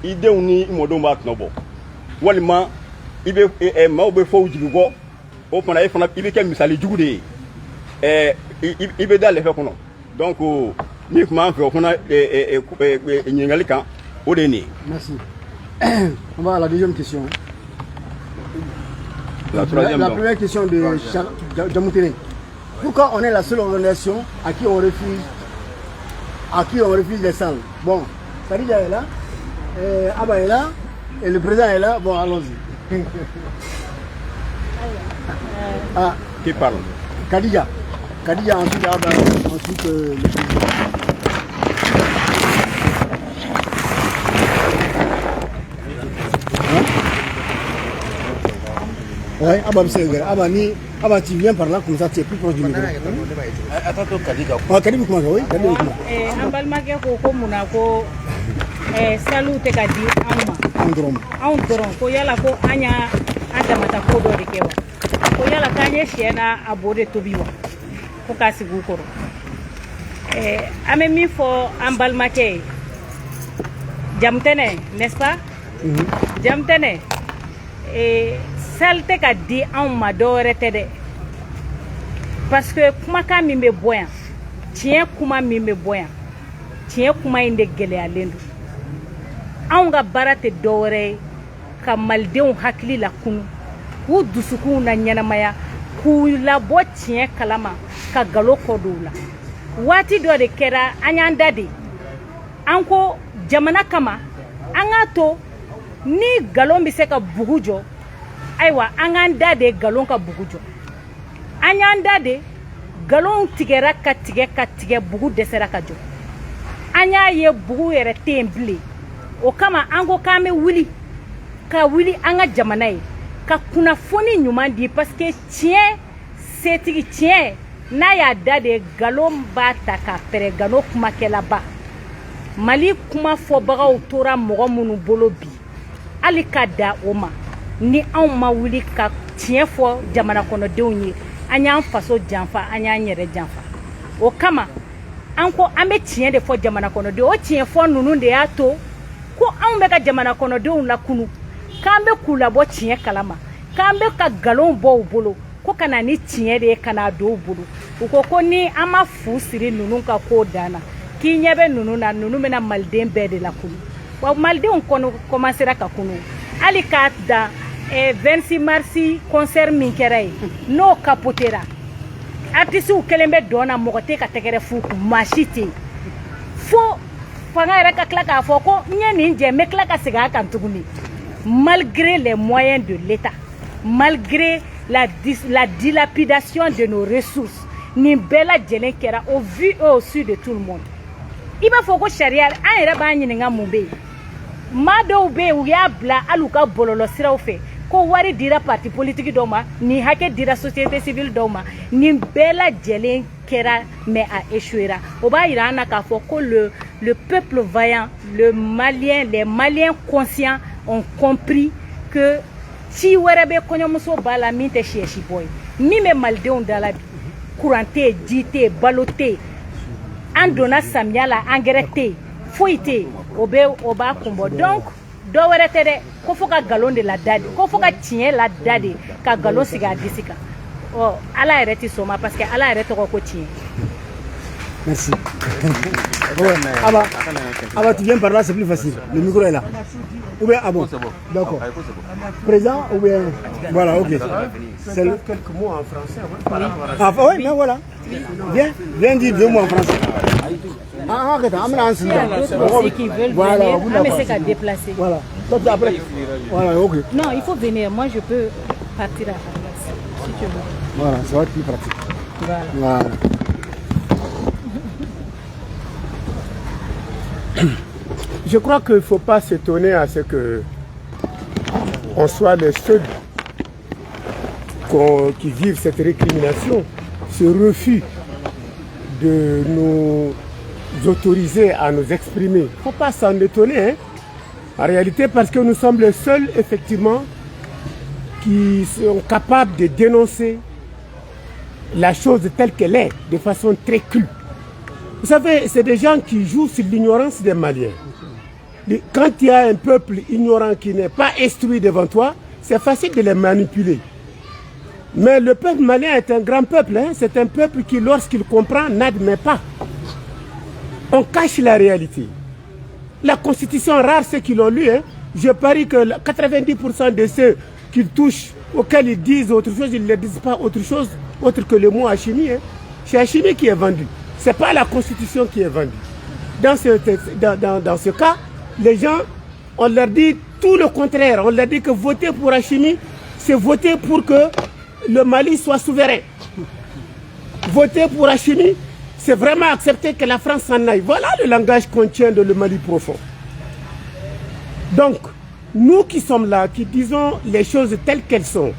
i denw ni i mɔdenw b'a tɔnɔ bɔ walima maaw bɛ fɔw jigi bɔ o fana i bɛ kɛ misali jugu de ye i bɛ da lɛfɛ kɔnɔ donc min tun b'an fɛ o fana ɲininkali kan o de ye nin ye. Merci. On va à la deuxième question. La première question de Djamoutene. Pourquoi on est la seule organisation à qui on refuse les salles? Bon, Khadija est là, Abba est là, et le président est là. Bon, allons-y. Qui parle? Khadija. Khadija, ensuite Abba, ensuite le président. Oui, Abba, Abba, ni Ah bah tu viens par là, comme ça tu es plus proche du micro. Attends, Kadiga. Ah, Kadiga, comment ça, oui, Kadiga, comment? An balimakɛ ko mun na ko saliw tɛ ka di anw dɔrɔn ko yala ko an y'a damata ko dɔ de kɛ wa ko yala k'an ye sɛ n'a bo de tobi wa ko k'a sigi u kɔrɔ an bɛ min fɔ an balimakɛ ye jamu tɛnɛ n'est-ce pas jamu tɛnɛ sali tɛ ka di anw ma dɔwɛrɛ tɛ dɛ parce que kumakan min bɛ bɔ yan tiɲɛ kuma min bɛ bɔ yan tiɲɛ kuma in de gɛlɛyalen don anw ka baara tɛ dɔwɛrɛ ye ka malidenw hakili la kunu k'u dusukun na ɲɛnamaya k'u labɔ tiɲɛ kalama ka galo kɔ don u la waati dɔ de kɛra an y'an da de an ko jamana kama an k'a to ni galon bɛ se ka bugu jɔ ayiwa an k'an da de galon ka bugu jɔ an y'an da de galon tigɛra ka tigɛ bugu dɛsɛra ka jɔ an y'a ye bugu yɛrɛ tɛ yen bilen o kama an ko k'an bɛ wuli ka wuli an ka jamana ye ka kunnafoni ɲuman di parce que tiɲɛ setigi tiɲɛ n'a y'a da de galon b'a ta k'a pɛrɛ galo kumakɛlaba mali kuma fɔbagaw tora mɔgɔ minnu bolo bi hali ka da o ma ni anw ma wuli ka tiɲɛ fɔ jamana kɔnɔdenw ye an y'an faso janfa an y'an yɛrɛ janfa o kama an ko an bɛ tiɲɛ de fɔ jamana kɔnɔdenw o tiɲɛ fɔ ninnu de y'a to ko anw bɛ ka jamana kɔnɔdenw lakunu k'an bɛ k'u labɔ tiɲɛ kalama k'an bɛ ka galon bɔ u bolo ko ka na ni tiɲɛ de ye ka na don u bolo u ko ni an ma fu siri ninnu ka ko danna k'i ɲɛ bɛ ninnu na ninnu bɛna maliden bɛɛ de lakunu wa malidenw commencera ka kunu hali k'a dan 26 mars concert min kɛra ye n'o capotera artistes kelen bɛ dɔn na mɔgɔ tɛ ka tɛgɛrɛ fu kun maa si tɛ yen fo fanga yɛrɛ ka tila k'a fɔ ko n ye nin jɛ n bɛ tila ka segin a kan tuguni malgré les moyens de l'État malgré la dilapidation de nos ressources nin bɛɛ lajɛlen kɛra au vu et au su de tout le monde i b'a fɔ ko sariya an yɛrɛ b'an ɲininka mun bɛ yen maa dɔw bɛ yen u y'a bila hali u ka bɔlɔlɔ siraw fɛ ko wari dira parti politique dɔw ma nin hakɛ dira société civile dɔw ma nin bɛɛ lajɛlen kɛra mais a échouera o b'a yira an na k'a fɔ ko le peuple vaillant les Maliens conscients ont compris que ci wɛrɛ bɛ kɔɲɔmuso b'a la min tɛ siyɛsi bɔ ye min bɛ malidenw da la bi courant tɛ yen ji tɛ yen balo tɛ yen an donna samiya la engrais tɛ yen foyi tɛ yen o b'a kun bɔ donc dɔ wɛrɛ tɛ dɛ ko fo ka galon de la da de ko fo ka tiɲɛ la da de ka galon sigi a disi kan ɔ ala yɛrɛ tɛ sɔn ma parce que ala yɛrɛ tɔgɔ ko tiɲɛ. Merci. Aba, tu viens par là, c'est plus facile. Le micro est là. Ou bien, ah bon, d'accord. Présent ou bien, voilà, ok. C'est quelques mots en français. Ah oui, mais voilà. Viens dire 2 mots en français. Ah, il y a d'autres aussi qui veulent venir, mais c'est qu'à déplacer. Voilà. Donc après, voilà, ok. Non, il faut venir. Moi, je peux partir à ta place, si tu veux. Voilà, ça va être plus pratique. Voilà. Je crois qu'il ne faut pas s'étonner à ce que on soit les seuls qui vivent cette récrimination, ce refus de nous autoriser à nous exprimer. Il ne faut pas s'en étonner, hein, en réalité, parce que nous sommes les seuls, effectivement, qui sont capables de dénoncer la chose telle qu'elle est, de façon très crue. Vous savez, c'est des gens qui jouent sur l'ignorance des Maliens. Quand il y a un peuple ignorant qui n'est pas instruit devant toi, c'est facile de les manipuler. Mais le peuple malien est un grand peuple, hein? C'est un peuple qui, lorsqu'il comprend, n'admet pas. On cache la réalité. La constitution, rare ceux qui l'ont lu, hein? Je parie que 90% de ceux qui touchent, auxquels ils disent autre chose, ils ne disent pas autre chose, autre que le mot Hachimi. Hein? C'est Hachimi qui est vendu. Ce n'est pas la constitution qui est vendue. Dans ce cas, les gens, on leur dit tout le contraire. On leur dit que voter pour Hachimi, c'est voter pour que le Mali soit souverain. Voter pour Hachimi, c'est vraiment accepter que la France s'en aille. Voilà le langage qu'on tient de le Mali profond. Donc, nous qui sommes là, qui disons les choses telles qu'elles sont,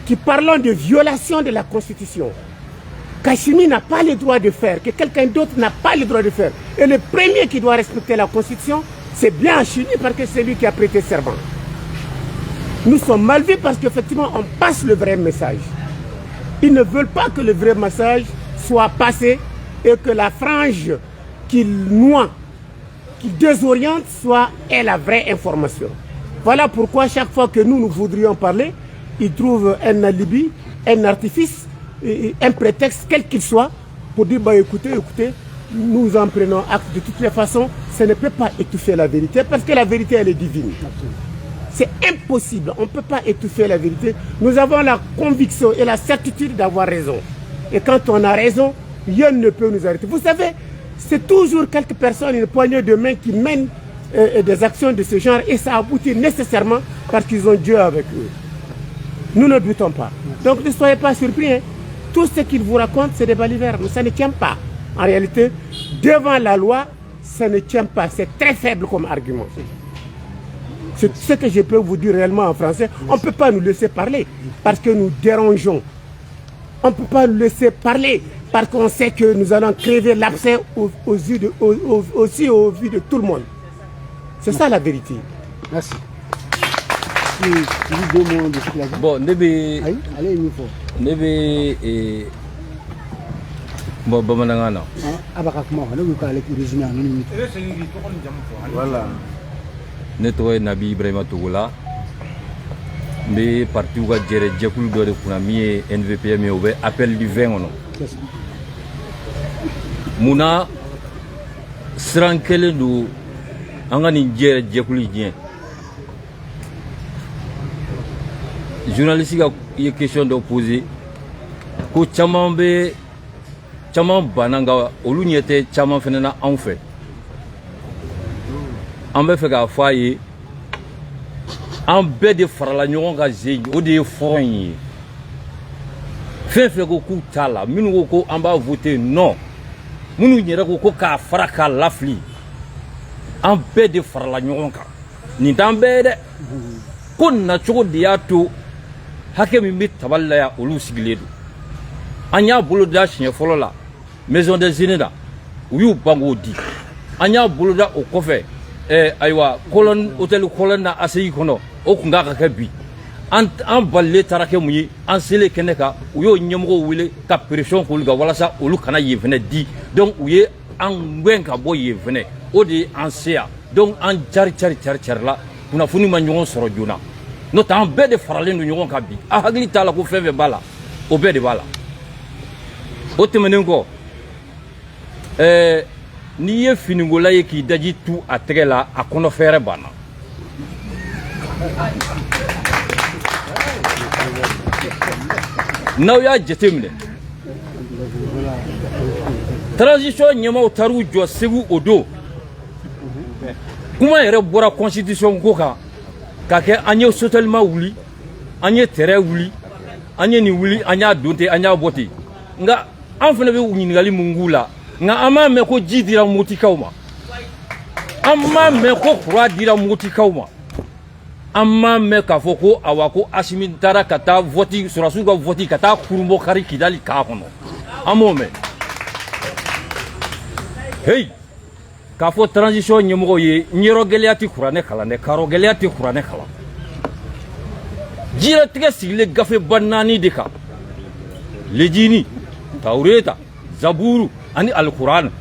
qui parlons de violation de la Constitution, qu'Hachimi n'a pas le droit de faire, que quelqu'un d'autre n'a pas le droit de faire, et le premier qui doit respecter la Constitution, c'est bien Hachimi parce que c'est lui qui a prêté serment. Nous sommes mal vus parce qu'effectivement on passe le vrai message. Ils ne veulent pas que le vrai message soit passé et que la frange qui noie, qui désoriente est la vraie information. Voilà pourquoi chaque fois que nous voudrions parler, ils trouvent un alibi, un artifice, un prétexte, quel qu'il soit, pour dire bah, écoutez, nous en prenons acte. De toutes les façons, ça ne peut pas étouffer la vérité, parce que la vérité, elle est divine. C'est impossible, on ne peut pas étouffer la vérité. Nous avons la conviction et la certitude d'avoir raison. Et quand on a raison, rien ne peut nous arrêter. Vous savez, c'est toujours quelques personnes, une poignée de main qui mènent des actions de ce genre, et ça aboutit nécessairement parce qu'ils ont Dieu avec eux. Nous ne doutons pas. Donc ne soyez pas surpris. Hein. Tout ce qu'ils vous racontent, c'est des balivernes. Ça ne tient pas. En réalité, devant la loi, ça ne tient pas. C'est très faible comme argument. C'est ce que je peux vous dire réellement en français. On ne peut pas nous laisser parler parce que nous dérangeons. On ne peut pas nous laisser parler parce qu'on sait que nous allons crever l'abcès aussi aux vues de tout le monde. C'est ça la vérité. Merci. Bon, allez, il faut. Voilà. Nettoyer Nabi Ibrahima Tougoula. Mais parti où j'ai Djekoul de Kunami NVPM et appel du 20 ono. Mouna Srankele du Angani Djekoul Dien. Journaliste il y a question de poser. Ko Chamambe Chamam Bananga Olunyete Chamam Fenena en fait. En fait ka faye en bête de farala ñogon ka zey o de foron yi fefe ko ku tala minu ko en ba voter non minu ñere ko ka faraka lafli en bête de farala ñogon ka ni tambe de ko na chogo diato hake mi mit taballa ya olu sigledu anya bolo da shine folo la maison des zineda uyu bango di anya bolo da o kofe aywa kolon hôtel kolon na asayi kono o kunga ka kabi an balle tarake muyi an sele keneka uyo nyemgo wile ka pression ko luga wala sa olu kana yevene di donc uye an wenka bo yevene o de an sea donc an char la kuna funi ma nyon soro juna no tan be de farale no nyon ka bi a hagli tala ko feve bala o be de bala o temenen ko ni ye finigola ye ki daji tu a tɛgɛ la a kɔnɔ fɛrɛ banna n'aw y'a jateminɛ transition ɲɛmaw taru jɔ Segu o don kuma yɛrɛ bɔra constitution ko kan ka kɛ an ye sotelima wuli an ye terrain wuli an ye nin wuli an y'a don ten an y'a bɔ ten nka an fana bɛ ɲininkali mun k'u la nga ama me ko ji dira mutikaw ma amma me ko kura dira mutikaw ma amma me ka fɔ ko awa ko Assimi tara ka taa vote sɔrɔsiw ka vote ka taa kurumbo kari Kidali k'a kɔnɔ an m'o mɛn hey k'a fɔ transition ɲɛmɔgɔ ye ɲɛrɔ gɛlɛya tɛ kuranɛ kalan dɛ karɔ gɛlɛya tɛ kuranɛ kalan diɲɛlatigɛ sigilen gafeba 4 de kan lejini Taureta Zaburu ani Al-Quran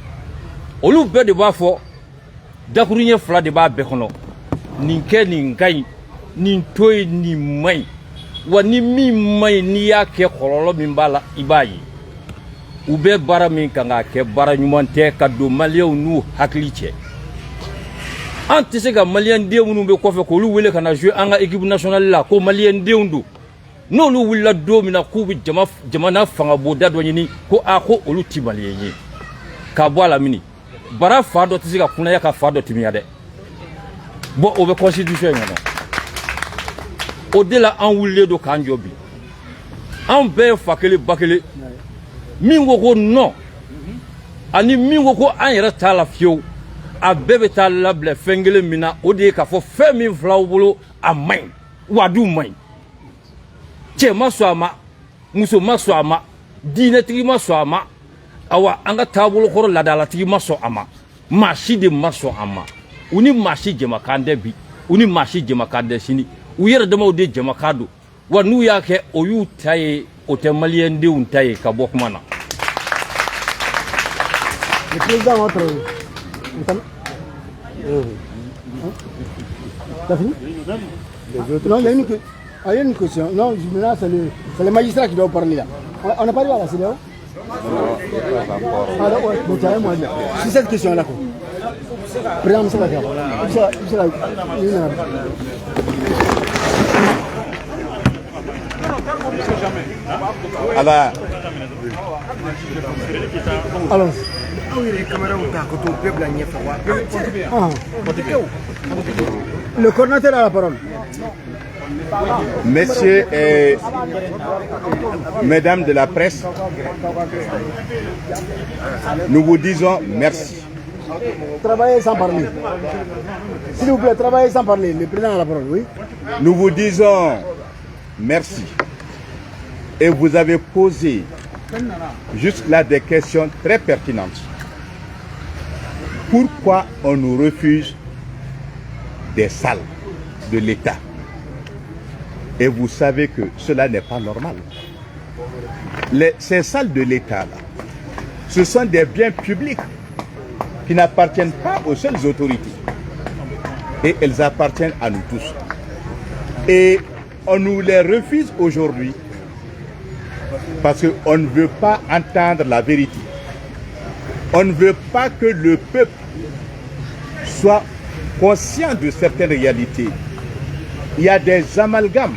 olu bɛɛ de b'a fɔ dakuruɲɛ 2 de b'a bɛɛ kɔnɔ nin kɛ nin ka ɲi nin to ye nin man ɲi wa ni min man ɲi n'i y'a kɛ kɔlɔlɔ min b'a la i b'a ye u bɛ baara min kan k'a kɛ baara ɲuman tɛ ka don maliyɛnw n'u hakili cɛ an tɛ se ka maliyɛnden minnu bɛ kɔfɛ k'olu wele ka na jouer an ka équipe nationale la ko maliyɛndenw don n'olu wulila don min na k'u bɛ jamana fangabonda dɔ ɲini ko ko olu ti maliyɛn ye k'a bɔ a la mini bara fa dɔ tɛ se ka kunnaya ka fa dɔ timiya dɛ bon o bɛ constitution in kɔnɔ o de la an wulilen don k'an jɔ bi an bɛɛ ye fa kelen ba kelen min ko non ani min ko an yɛrɛ t'a la fiyewu a bɛɛ bɛ taa labila fɛn kelen min na o de ye k'a fɔ fɛn min filaw bolo a man ɲi wa a dun man ɲi cɛ ma sɔn a ma muso ma sɔn a ma diinɛtigi ma sɔn a ma awa an ka taabolokɔrɔ laadalatigi ma sɔn a ma maa si de ma sɔn a ma u ni maa si jɛmakan tɛ bi u ni maa si jɛmakan tɛ sini u yɛrɛ damaw de jɛmakan don wa n'u y'a kɛ o y'u ta ye o tɛ maliyɛndenw ta ye ka bɔ kuma na. Le président votre... T'as fini? Non, il y a une question. Non, maintenant c'est le magistrat qui doit parler là. On n'a pas arrivé à la CEDEAO? Alors, ouais, bon, tiens, moi, c'est cette question-là. Président, c'est pas grave. Alors, le coordinateur a la parole. Messieurs et mesdames de la presse, nous vous disons merci. Travaillez sans parler. S'il vous plaît, travaillez sans parler. Le président a la parole, oui. Nous vous disons merci. Et vous avez posé jusque-là des questions très pertinentes. Pourquoi on nous refuse des salles de l'État? Et vous savez que cela n'est pas normal. Ces salles de l'État, ce sont des biens publics qui n'appartiennent pas aux seules autorités. Et elles appartiennent à nous tous. Et on nous les refuse aujourd'hui parce qu'on ne veut pas entendre la vérité. On ne veut pas que le peuple soit conscient de certaines réalités. Il y a des amalgames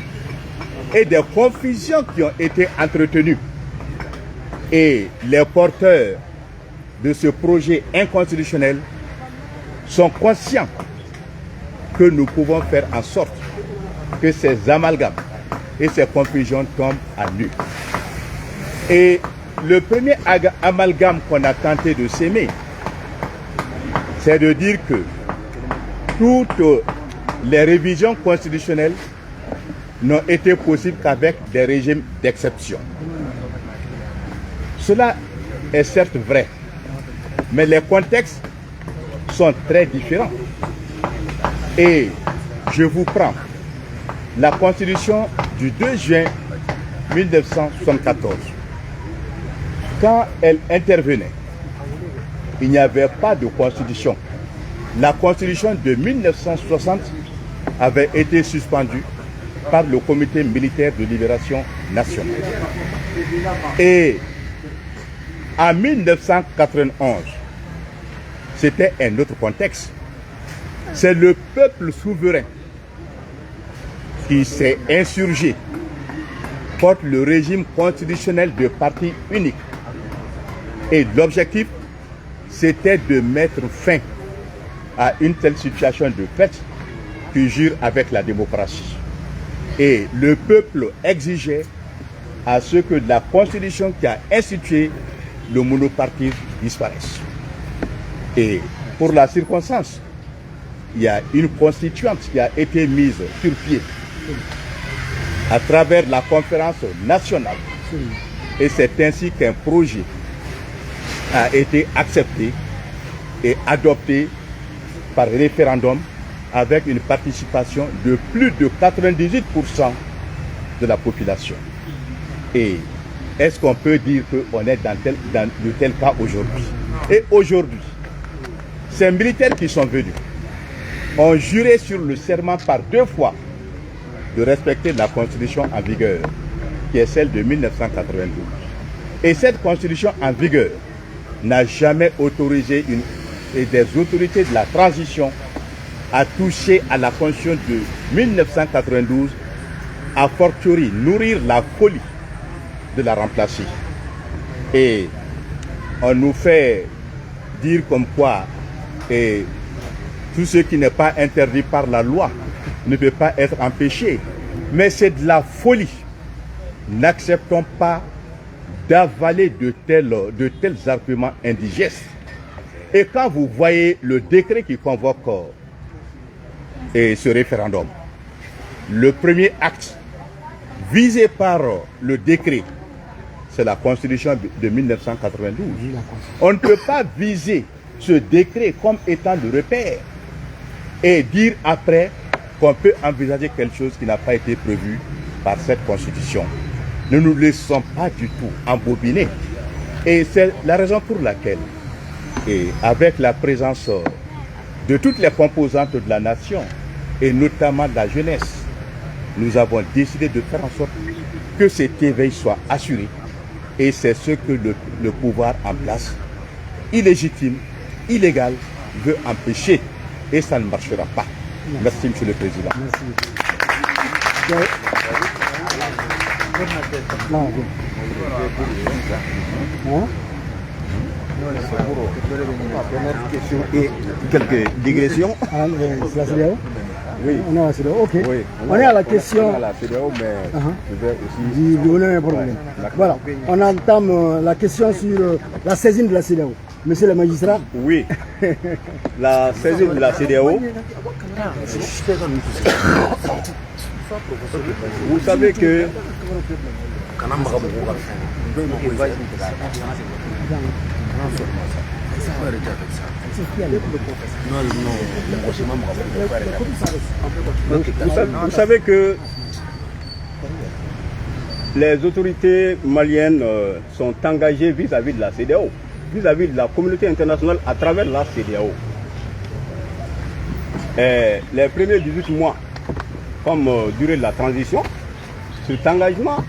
et des confusions qui ont été entretenues. Et les porteurs de ce projet inconstitutionnel sont conscients que nous pouvons faire en sorte que ces amalgames et ces confusions tombent à nu. Et le premier amalgame qu'on a tenté de s'aimer, c'est de dire que toutes les révisions constitutionnelles n'ont été possibles qu'avec des régimes d'exception. Cela est certes vrai, mais les contextes sont très différents. Et je vous prends la Constitution du 2 juin 1974. Quand elle intervenait, il n'y avait pas de Constitution. La Constitution de 1960 avait été suspendue par le Comité militaire de libération nationale. Et en 1991, c'était un autre contexte. C'est le peuple souverain qui s'est insurgé contre le régime constitutionnel de parti unique. Et l'objectif, c'était de mettre fin à une telle situation de fait qui jure avec la démocratie. Et le peuple exigeait à ce que la constitution qui a institué le monopartisme disparaisse. Et pour la circonstance, il y a une constituante qui a été mise sur pied à travers la conférence nationale. Et c'est ainsi qu'un projet a été accepté et adopté par référendum avec une participation de plus de 98% de la population. Et est-ce qu'on peut dire qu'on est dans de tels cas aujourd'hui? Et aujourd'hui, ces militaires qui sont venus ont juré sur le serment par 2 fois de respecter la constitution en vigueur, qui est celle de 1992. Et cette constitution en vigueur n'a jamais autorisé des autorités de la transition à toucher à la constitution de 1992, a fortiori nourrir la folie de la remplacer. Et on nous fait dire comme quoi tout ce qui n'est pas interdit par la loi ne peut pas être empêché. Mais c'est de la folie. N'acceptons pas d'avaler de tels arguments indigestes. Et quand vous voyez le décret qui convoque ce référendum, le premier acte visé par le décret, c'est la Constitution de 1992. On ne peut pas viser ce décret comme étant le repère et dire après qu'on peut envisager quelque chose qui n'a pas été prévu par cette Constitution. Ne nous laissons pas du tout embobiner. Et c'est la raison pour laquelle, et avec la présence de toutes les composantes de la nation, et notamment de la jeunesse, nous avons décidé de faire en sorte que cet éveil soit assuré. Et c'est ce que le pouvoir en place, illégitime, illégal, veut empêcher. Et ça ne marchera pas. Merci, Monsieur le Président. Et quelques digressions. Oui. On est à la CEDEAO, ok. Oui. On est à la question. On est à la CEDEAO, mais je vais aussi. Voilà. On entame la question sur la saisine de la CEDEAO. Monsieur le magistrat. Oui. La saisine de la CEDEAO. Vous savez que vous savez que les autorités maliennes sont engagées vis-à-vis de la CEDEAO, vis-à-vis de la communauté internationale à travers la CEDEAO. Les premiers 18 mois, comme durée de la transition, cet engagement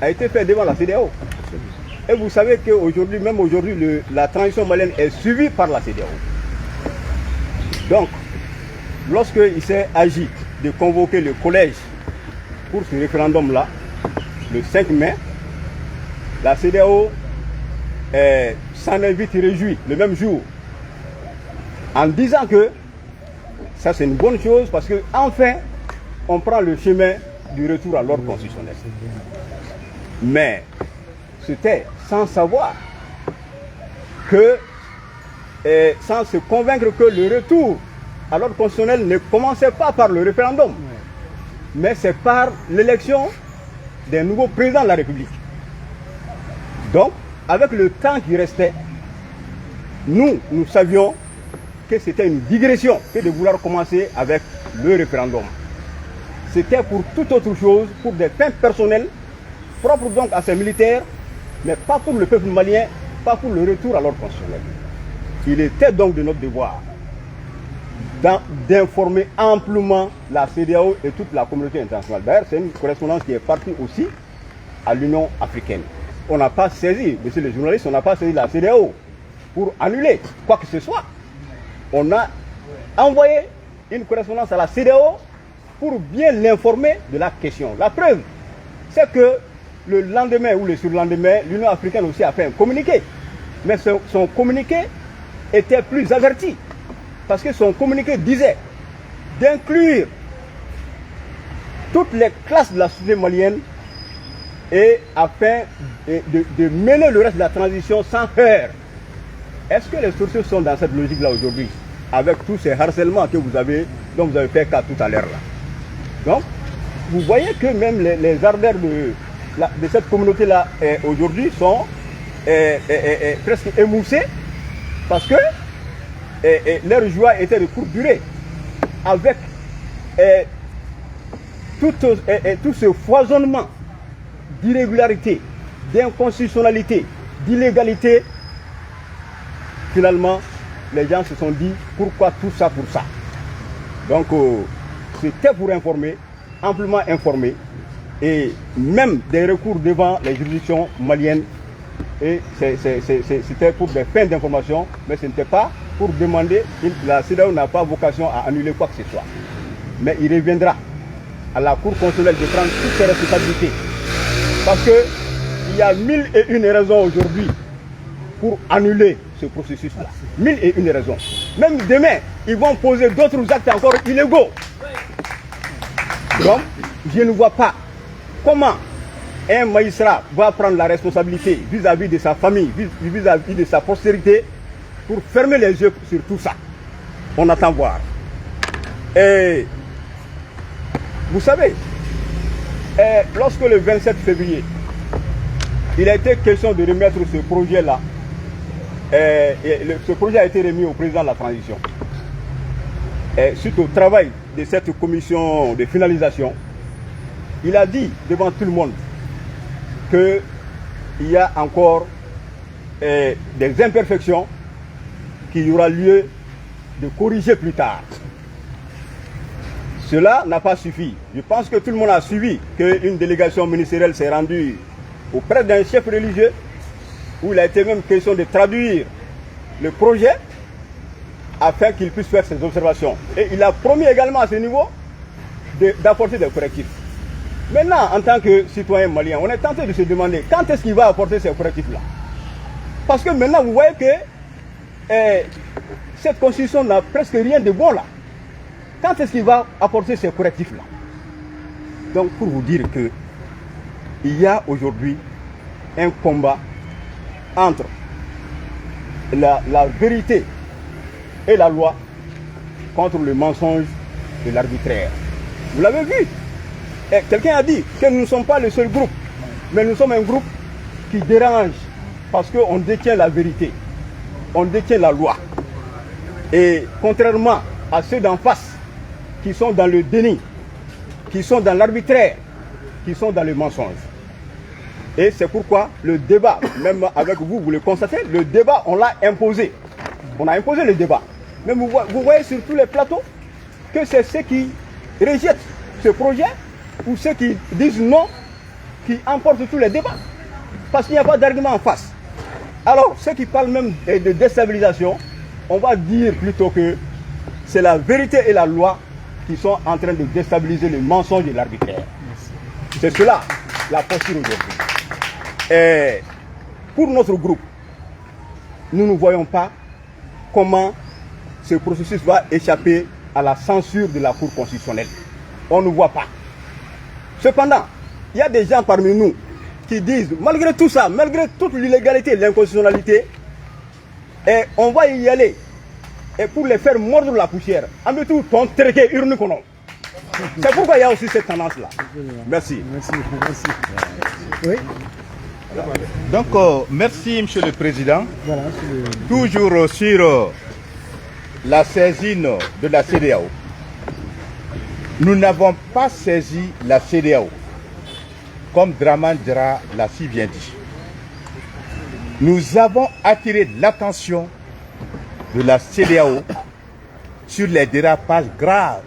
a été fait devant la CEDEAO. Et vous savez qu'aujourd'hui, même aujourd'hui, la transition malienne est suivie par la CEDEAO. Donc, lorsqu'il s'est agi de convoquer le collège pour ce référendum-là, le 5 mai, la CEDEAO s'en est vite réjouie le même jour, en disant que ça c'est une bonne chose parce que enfin on prend le chemin du retour à l'ordre constitutionnel. Mais c'était sans savoir que, sans se convaincre que le retour à l'ordre constitutionnel ne commençait pas par le référendum, mais c'est par l'élection des nouveaux présidents de la République. Donc, avec le temps qui restait, nous savions que c'était une digression que de vouloir commencer avec le référendum. C'était pour toute autre chose, pour des fins personnelles, propres donc à ces militaires, mais pas pour le peuple malien, pas pour le retour à l'ordre constitutionnel. Il était donc de notre devoir d'informer amplement la CEDEAO et toute la communauté internationale. D'ailleurs, c'est une correspondance qui est partie aussi à l'Union africaine. On n'a pas saisi, monsieur le journaliste, on n'a pas saisi la CEDEAO pour annuler quoi que ce soit. On a envoyé une correspondance à la CEDEAO pour bien l'informer de la question. La preuve, c'est que le lendemain ou le surlendemain, l'Union africaine aussi a fait un communiqué. Mais son communiqué était plus averti. Parce que son communiqué disait d'inclure toutes les classes de la société malienne et afin de mener le reste de la transition sans heurts. Est-ce que les sociétés sont dans cette logique-là aujourd'hui, avec tous ces harcèlements que vous avez, dont vous avez fait cas tout à l'heure là? Donc, vous voyez que même les ardeurs de cette communauté-là aujourd'hui sont presque émoussés parce que leur joie était de courte durée. Avec tout ce foisonnement d'irrégularité, d'inconstitutionnalité, d'illégalité, finalement, les gens se sont dit pourquoi tout ça pour ça. Donc, c'était pour informer, amplement informer, et même des recours devant les juridictions maliennes. Et c'était pour des fins d'information, mais ce n'était pas pour demander. La CEDEAO n'a pas vocation à annuler quoi que ce soit. Mais il reviendra à la Cour constitutionnelle de prendre toutes ses responsabilités. Parce qu'il y a 1001 raisons aujourd'hui pour annuler ce processus-là. 1001 raisons. Même demain, ils vont poser d'autres actes encore illégaux. Donc, je ne vois pas comment un magistrat va prendre la responsabilité vis-à-vis de sa famille, vis-à-vis de sa postérité, pour fermer les yeux sur tout ça. On attend voir. Et vous savez, lorsque le 27 février, il a été question de remettre ce projet-là, ce projet a été remis au président de la transition. Suite au travail de cette commission de finalisation, il a dit devant tout le monde qu'il y a encore des imperfections qu'il y aura lieu de corriger plus tard. Cela n'a pas suffi. Je pense que tout le monde a suivi qu'une délégation ministérielle s'est rendue auprès d'un chef religieux où il a été même question de traduire le projet afin qu'il puisse faire ses observations. Et il a promis également à ce niveau d'apporter des correctifs. Maintenant, en tant que citoyen malien, on est tenté de se demander quand est-ce qu'il va apporter ces correctifs-là. Parce que maintenant, vous voyez que cette constitution n'a presque rien de bon là. Quand est-ce qu'il va apporter ces correctifs-là? Donc, pour vous dire que il y a aujourd'hui un combat entre la vérité et la loi contre le mensonge de l'arbitraire. Vous l'avez vu. Quelqu'un a dit que nous ne sommes pas le seul groupe, mais nous sommes un groupe qui dérange parce qu'on détient la vérité, on détient la loi. Et contrairement à ceux d'en face qui sont dans le déni, qui sont dans l'arbitraire, qui sont dans le mensonge. Et c'est pourquoi le débat, même avec vous, vous le constatez, le débat, on l'a imposé. On a imposé le débat. Mais vous voyez sur tous les plateaux que c'est ceux qui rejettent ce projet ou ceux qui disent non qui emportent tous les débats. Parce qu'il n'y a pas d'argument en face. Alors, ceux qui parlent même de déstabilisation, on va dire plutôt que c'est la vérité et la loi qui sont en train de déstabiliser le mensonge et l'arbitraire. C'est cela, la posture aujourd'hui. Et pour notre groupe, nous ne voyons pas comment ce processus va échapper à la censure de la Cour constitutionnelle. On ne voit pas. Cependant, il y a des gens parmi nous qui disent, malgré tout ça, malgré toute l'illégalité et l'inconstitutionnalité, et on va y aller. Et pour les faire mordre la poussière, en tout ton traité urne. C'est pourquoi il y a aussi cette tendance-là. Merci. Merci. Oui. Donc, merci, Monsieur le Président. Voilà, toujours sur la saisine de la CEDEAO. Nous n'avons pas saisi la CEDEAO, comme Draman Dra l'a si bien dit. Nous avons attiré l'attention de la CEDEAO sur les dérapages graves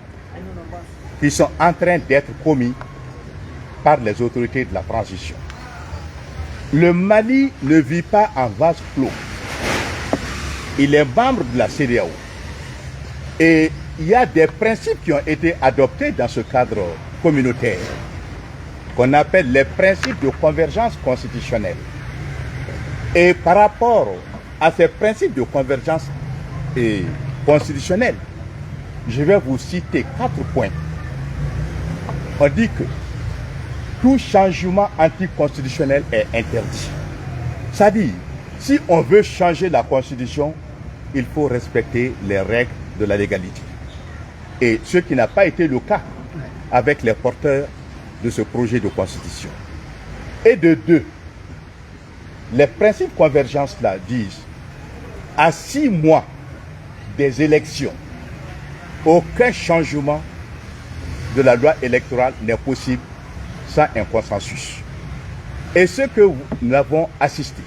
qui sont en train d'être commis par les autorités de la transition. Le Mali ne vit pas en vase clos. Il est membre de la CEDEAO. Et il y a des principes qui ont été adoptés dans ce cadre communautaire, qu'on appelle les principes de convergence constitutionnelle. Et par rapport à ces principes de convergence constitutionnelle, je vais vous citer 4 points. On dit que tout changement anticonstitutionnel est interdit. C'est-à-dire, si on veut changer la Constitution, il faut respecter les règles de la légalité. Et ce qui n'a pas été le cas avec les porteurs de ce projet de Constitution. Et de deux, les principes de convergence là disent, à 6 mois des élections, aucun changement de la loi électorale n'est possible sans un consensus. Et ce que nous avons assisté,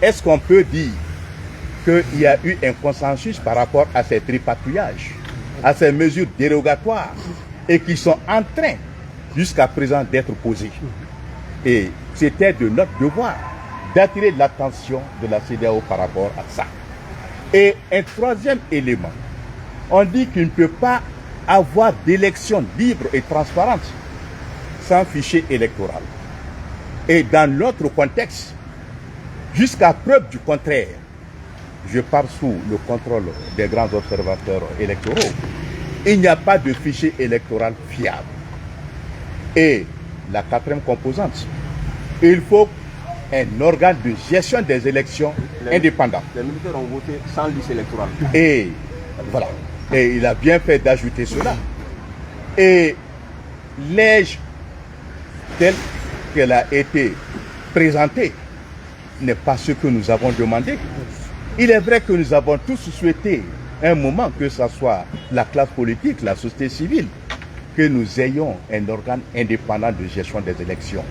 est-ce qu'on peut dire qu'il y a eu un consensus par rapport à ces tripatouillages, à ces mesures dérogatoires et qui sont en train jusqu'à présent d'être posées? Et c'était de notre devoir d'attirer l'attention de la CEDEAO par rapport à ça. Et un troisième élément, on dit qu'il ne peut pas avoir d'élection libre et transparente sans fichier électoral. Et dans notre contexte, jusqu'à preuve du contraire, je parle sous le contrôle des grands observateurs électoraux, il n'y a pas de fichier électoral fiable. Et la quatrième composante, il faut un organe de gestion des élections indépendant. Les militaires ont voté sans liste électorale. Et voilà. Et il a bien fait d'ajouter cela. Et les telle qu'elle a été présentée n'est pas ce que nous avons demandé. Il est vrai que nous avons tous souhaité un moment, que ce soit la classe politique, la société civile, que nous ayons un organe indépendant de gestion des élections.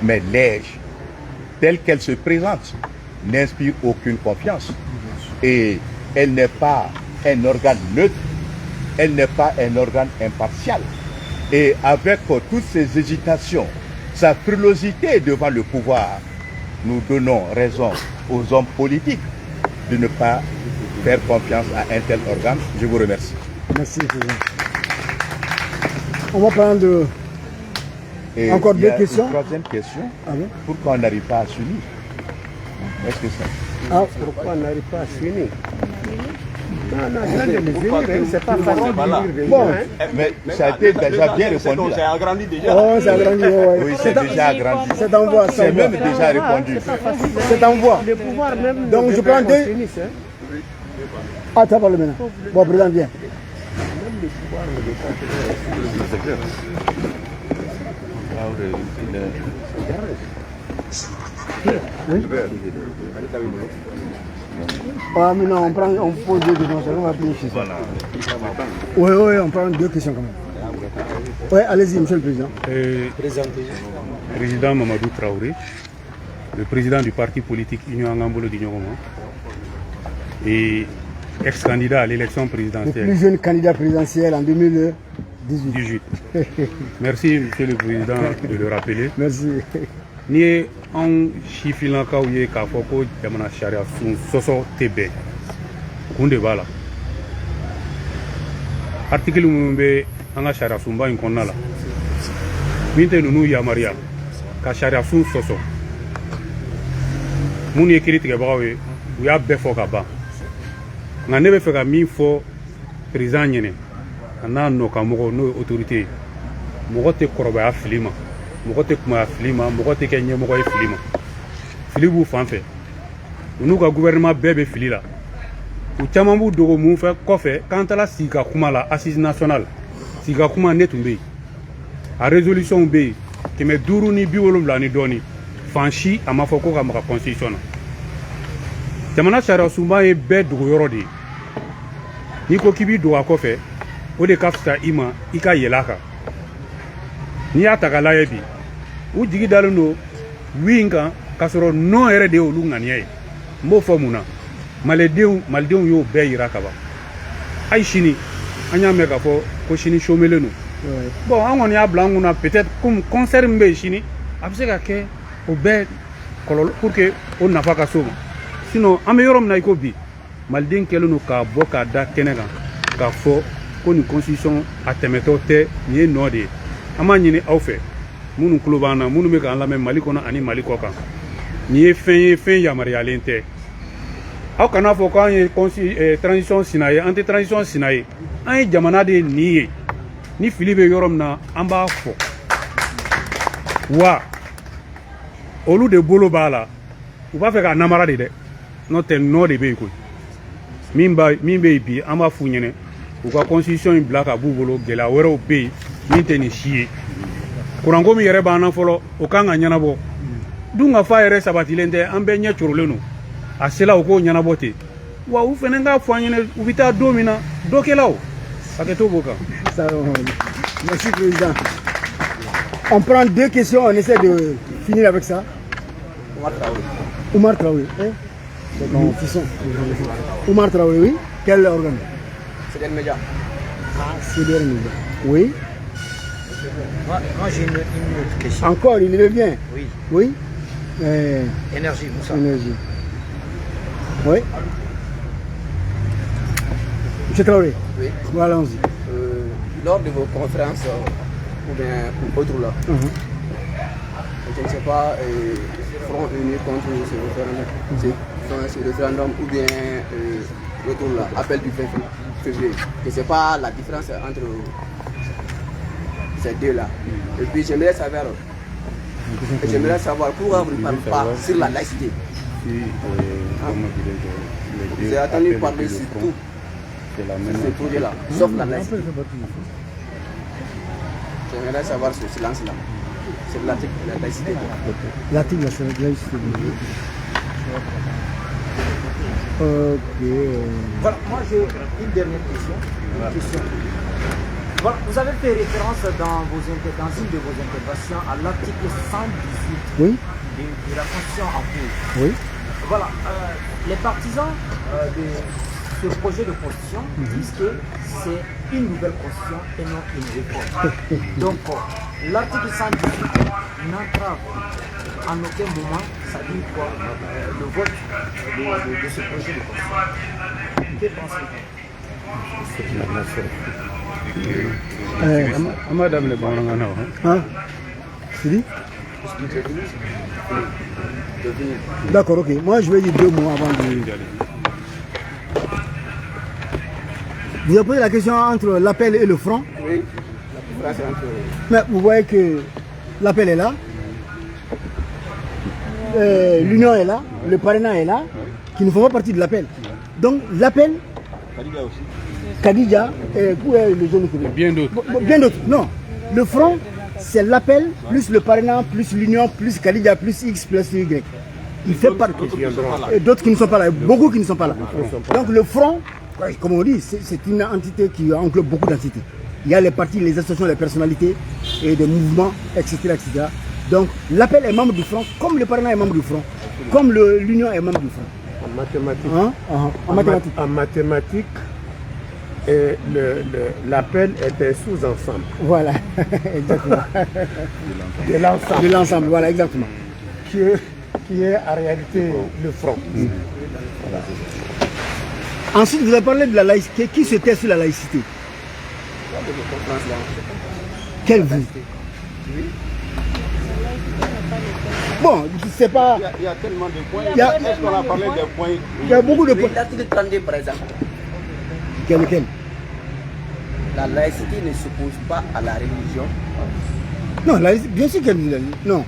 Mais l'EJ, telle qu'elle se présente, n'inspire aucune confiance. Et elle n'est pas un organe neutre, elle n'est pas un organe impartial. Et avec toutes ces hésitations, sa frilosité devant le pouvoir, nous donnons raison aux hommes politiques de ne pas faire confiance à un tel organe. Je vous remercie. Merci. On va prendre encore deux questions. Une troisième question. Ah bon? Pourquoi on n'arrive pas à s'unir? Est-ce que ça? Pourquoi on n'arrive pas à s'unir? C'est pas facile de bon, mais ça a été déjà bien répondu. C'est agrandi déjà. Oh, c'est agrandi, ouais. Oui, c'est déjà agrandi. C'est en voie. C'est même déjà répondu. C'est en voie. Le pouvoir même. Donc je prends deux. Ah, tu as parlé maintenant. Bon, président, viens. Ah, mais non, on pose deux questions, on va plus ici. Oui, on prend deux questions quand même. Oui, allez-y, monsieur le président. Président Mamadou Traoré, le président du parti politique Union Angambolo d'Ignoroma et ex-candidat à l'élection présidentielle. Le plus jeune candidat présidentiel en 2018. Merci, monsieur le président, de le rappeler. Merci. Ni ye anw sifinnakaw ye k'a fɔ ko jamana sariya sun sɔsɔ tɛ bɛn kun de b'a la artikili minnu bɛ an ka sariya sunba in kɔnɔna la min tɛ ninnu yamaruya ka sariya sun sɔsɔ minnu ye kiiri tigɛbagaw ye u y'a bɛɛ fɔ ka ban nka ne bɛ fɛ ka min fɔ président ɲɛnɛ a n'a nɔkamɔgɔ n'o ye autorité ye mɔgɔ tɛ kɔrɔbaya fili ma mɔgɔ tɛ kumaya fili ma mɔgɔ tɛ kɛ ɲɛmɔgɔ ye fili ma fili b'u fan fɛ u n'u ka gouvernement bɛɛ bɛ fili la u caman b'u dogo mun fɛ kɔfɛ k'an taara sigi ka kuma la assise nationale sigi ka kuma ne tun bɛ yen a résolution bɛ yen 570 ni dɔɔni fan si a ma fɔ ko ka maga constitution na jamana sariya sunba ye bɛɛ dogo yɔrɔ de ye n'i ko k'i b'i dogo a kɔfɛ o de ka fisa i ma i ka yɛlɛ a kan n'i y'a ta k'a lajɛ bi u jigi dalen don wi in kan k'a sɔrɔ non yɛrɛ de ye olu ŋaniya ye n b'o fɔ mun na malidenw y'o bɛɛ yira ka ban ayi sini an y'a mɛn k'a fɔ ko sini chômelen don bon an kɔni y'a bila an kunna peut-être comme concert min bɛ yen sini a bɛ se ka kɛ o bɛɛ kɔlɔlɔ pour que o nafa ka s'o ma sinon an bɛ yɔrɔ min na i ko bi maliden kɛlen don k'a bɔ k'a da kɛnɛ kan k'a fɔ ko nin constitution a tɛmɛtɔ tɛ nin ye nɔ de ye an b'a ɲini aw fɛ minnu tulo b'an na minnu bɛ k'an lamɛn mali kɔnɔ ani mali kɔ kan nin ye fɛn yamaruyalen tɛ aw kana fɔ k'an ye transition sina ye an tɛ transition sina ye an ye jamana de nin ye ni fili bɛ yɔrɔ min na an b'a fɔ wa olu de bolo b'a la u b'a fɛ k'a namara de dɛ n'o tɛ nɔ de bɛ yen koyi min bɛ yen bi an b'a f'u ɲɛna u ka constitution in bila ka b'u bolo gɛlɛya wɛrɛw bɛ yen min tɛ nin si ye kuranko min yɛrɛ b'an na fɔlɔ o kan ka ɲɛnabɔ dun ka fa yɛrɛ sabatilen tɛ an bɛɛ ɲɛ corolen don a sela u k'o ɲɛnabɔ ten wa u fɛnɛ k'a fɔ an ɲɛna u bɛ taa don min na dɔ kɛla o hakɛto b'o kan. Merci président. On prend deux questions, on essaie de finir avec ça. Oumar Traoré. C'est mon fisson. Oumar Traoré, oui. Quel organe? CDN Média. CDN Média. Oui. Moi j'ai une autre question. Encore, il revient. Oui. Oui. Énergie, Moussa. Énergie. Oui. Monsieur Traoré. Oui. Voilà, allons-y. Lors de vos conférences ou bien autres là, je ne sais pas, Front Uni contre ce référendum ou bien retour là, appel du 20 février. Je ne sais pas la différence entre ces deux là. Et puis j'aimerais savoir pourquoi vous ne parlez pas sur la laïcité. J'ai entendu parler sur tout ce projet là, sauf la laïcité. J'aimerais savoir ce silence là. C'est l'article de la laïcité. L'article de la laïcité. Ok. Voilà, moi j'ai une dernière question. Voilà, vous avez fait référence dans une de vos interventions à l'article 118 oui. de la Constitution en cours. Oui. Voilà, les partisans de ce projet de constitution disent que c'est une nouvelle constitution et non une réforme. Donc, l'article 118 n'entrave en aucun moment, ça dit quoi, le vote de ce projet de constitution. Que pensez-vous? Madame le Baranganao. Hein? C'est dit? D'accord, ok. Moi, je vais dire 2 mots avant de... Vous avez posé la question entre l'appel et le front? Oui, la différence entre... Mais vous voyez que l'appel est là, l'union est là, le parrainage est là, qui ne font pas partie de l'appel. Donc l'appel, Kadija, où est le jeune? Bien d'autres. Bien d'autres, non. Le front, c'est l'appel, plus le parrainage, plus l'union, plus Kadija, plus X, plus Y. Il fait partie. Et d'autres qui ne sont pas là, beaucoup qui ne sont pas là. Donc le front, comme on dit, c'est une entité qui englobe beaucoup d'entités. Il y a les partis, les associations, les personnalités et des mouvements, etc. etc. Donc l'appel est membre du front, comme le parrainage est membre du front, comme l'union est membre du front. En mathématiques. Hein? En mathématiques. En mathématiques, l'appel est un sous-ensemble. Voilà, exactement. De l'ensemble. De l'ensemble, voilà, exactement. Qui est en réalité le front. Voilà. Ensuite, vous avez parlé de la laïcité. Qui se tait sur la laïcité? Quelle vue? Bon, je ne sais pas. Il y a tellement de points. Est-ce qu'on a parlé des points? Il y a beaucoup de points. L'article 32 par exemple. Lequel? La laïcité ne s'oppose pas à la religion. Non, bien sûr qu'elle non.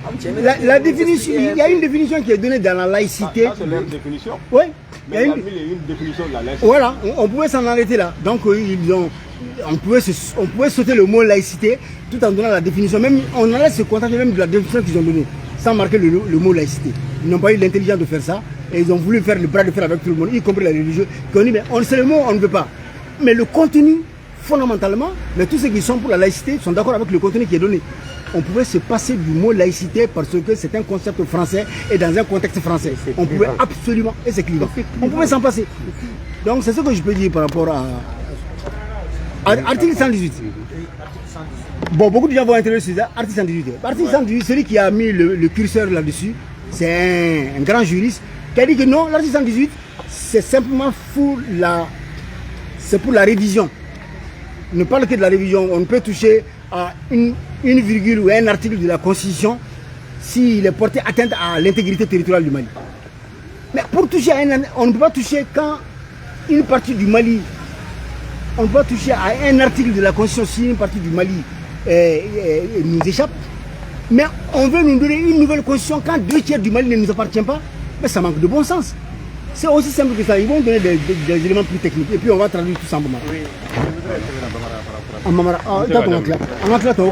La définition, il y a une définition qui est donnée dans la laïcité. Ça, c'est leur définition. Oui. Mais il y a une définition de la laïcité. Voilà, on pouvait s'en arrêter là. Donc on pouvait sauter le mot laïcité tout en donnant la définition. Même on allait se contenter même de la définition qu'ils ont donnée, sans marquer le mot laïcité. Ils n'ont pas eu l'intelligence de faire ça et ils ont voulu faire le bras de fer avec tout le monde, y compris les religieux, qui ont dit mais on sait le mot, on ne veut pas. Mais le contenu, fondamentalement, mais tous ceux qui sont pour la laïcité sont d'accord avec le contenu qui est donné. On pouvait se passer du mot laïcité parce que c'est un concept français et dans un contexte français. On pouvait absolument, et c'est clivant, on pouvait s'en passer. Donc c'est ce que je peux dire par rapport à article 118. Bon, beaucoup de gens vont intervenir sur ça, article 118. Article 118, celui qui a mis le curseur là-dessus, c'est un grand juriste qui a dit que non, l'article 118, c'est simplement pour la révision. On ne parle que de la révision, on ne peut toucher à une virgule ou un article de la Constitution s'il est porté atteinte à l'intégrité territoriale du Mali. Mais pour toucher à on ne peut pas toucher quand une partie du Mali, on ne peut pas toucher à un article de la Constitution si une partie du Mali nous échappe. Mais on veut nous donner une nouvelle Constitution quand 2/3 du Mali ne nous appartient pas. Mais ça manque de bon sens. C'est aussi simple que ça. Ils vont donner des éléments plus techniques et puis on va traduire tout ça en Bambara. Oui, en Bambara. Ah, d'accord, on va faire tout.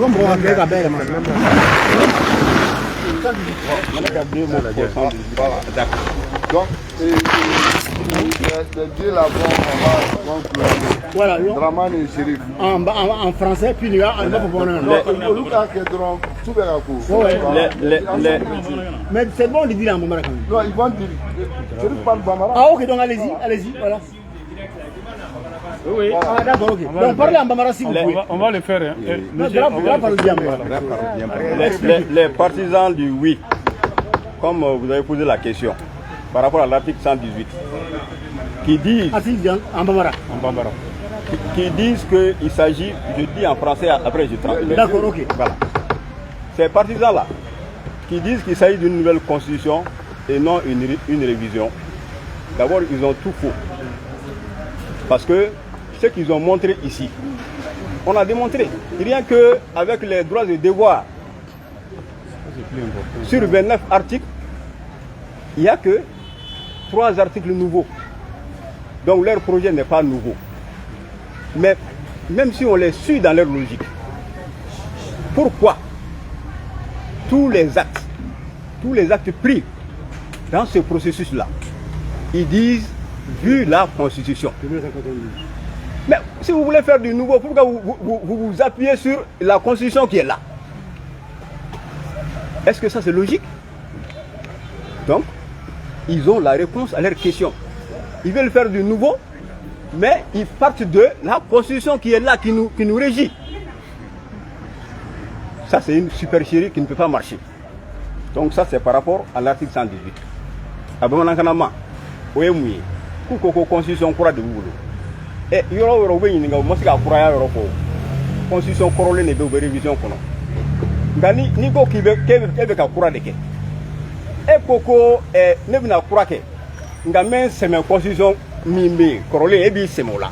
Donc, les deux là-bas, on va voilà, Draman et Chérif. En français, puis il va pouvoir. Mais c'est bon de dire en Bambara quand même. Non, ils vont dire. Chérif parle Bambara. Ah, ok, donc allez-y, voilà. Oui. Ah, d'accord, ok. Donc parlez en Bambara si vous pouvez. On va le faire. Les partisans du oui, comme vous avez posé la question, par rapport à l'article 118, qui disent, qui disent qu'il s'agit, je dis en français, après je traduis. D'accord, ok. Voilà. Ces partisans-là, qui disent qu'il s'agit d'une nouvelle constitution et non une révision, d'abord ils ont tout faux. Parce que ce qu'ils ont montré ici, on a démontré, rien qu'avec les droits et devoirs, sur 29 articles, il n'y a que 3 articles nouveaux. Donc leur projet n'est pas nouveau. Mais même si on les suit dans leur logique, pourquoi tous les actes pris dans ce processus-là, ils disent, vu la Constitution. Mais si vous voulez faire du nouveau, pourquoi vous appuyez sur la Constitution qui est là? Est-ce que ça c'est logique? Donc, ils ont la réponse à leur question. Ils veulent faire du nouveau, mais ils partent de la Constitution qui est là, qui nous régit. Ça c'est une supercherie qui ne peut pas marcher. Donc ça c'est par rapport à l'article 118. Abamalankanama, Oyemouye, Koukoko Constitution Kura de Boulou. Et Yoro Robin, Mosika Kura Yoroko, Constitution Corolé ne be révision kono. Gani Niko Kebeka Kura de Ke. Et Koko Nebina Kurake, Ngamen Semen Constitution Mimbe, Corolé Ebi Semola.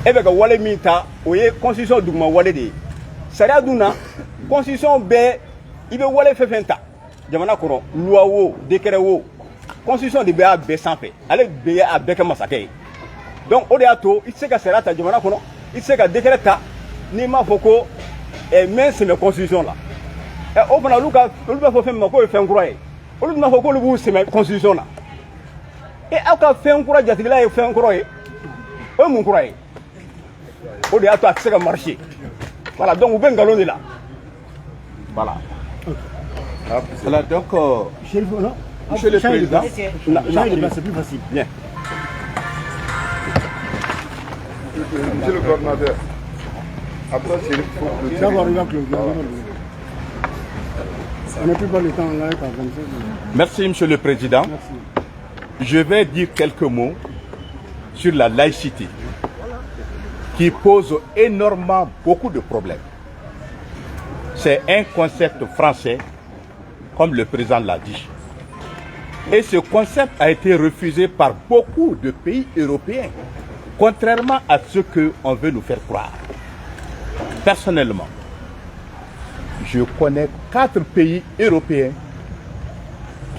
Ebeka Wale Mita, Oye Constitution Douma Wale de. Saria Duna, Constitution B, Ibe Wale Fefenta. Jamana Koro, loi wo, décret wo. Constitution de BA B sans fait. Allez BA à Beka Masake. Donc, au déato, il sait que c'est là, Jamana Kono, il sait que décret ta, ni ma foko, et même c'est la constitution là. Et au final, le Luka faut faire ma co et faire un croix. Au lieu de ma foko, le bout c'est ma constitution là. Et à quoi faire un croix, Jatila et faire un croix. Un mon croix. Au déato, c'est que marché. Voilà, donc vous venez galonner là. Voilà. Voilà, donc, Monsieur le Président, c'est plus facile. Bien. Monsieur le coordinateur, après c'est le faut D'abord, il va clore. On n'a plus pas le temps là, à 27. Merci, Monsieur le Président. Merci. Je vais dire quelques mots sur la laïcité, qui pose énormément beaucoup de problèmes. C'est un concept français, comme le président l'a dit. Et ce concept a été refusé par beaucoup de pays européens, contrairement à ce qu'on veut nous faire croire. Personnellement, je connais 4 pays européens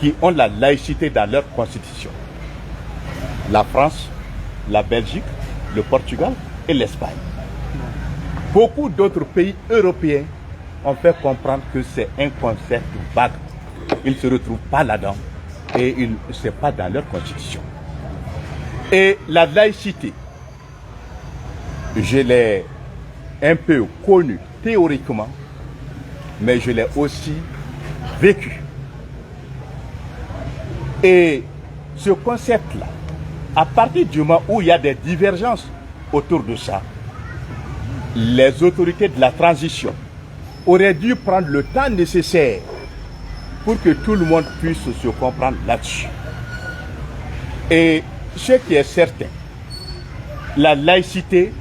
qui ont la laïcité dans leur constitution. La France, la Belgique, le Portugal et l'Espagne. Beaucoup d'autres pays européens ont fait comprendre que c'est un concept vague. Ils ne se retrouvent pas là-dedans et ce n'est pas dans leur constitution. Et la laïcité, je l'ai un peu connue théoriquement, mais je l'ai aussi vécue. Et ce concept-là, à partir du moment où il y a des divergences autour de ça, les autorités de la transition auraient dû prendre le temps nécessaire pour que tout le monde puisse se comprendre là-dessus. Et ce qui est certain, la laïcité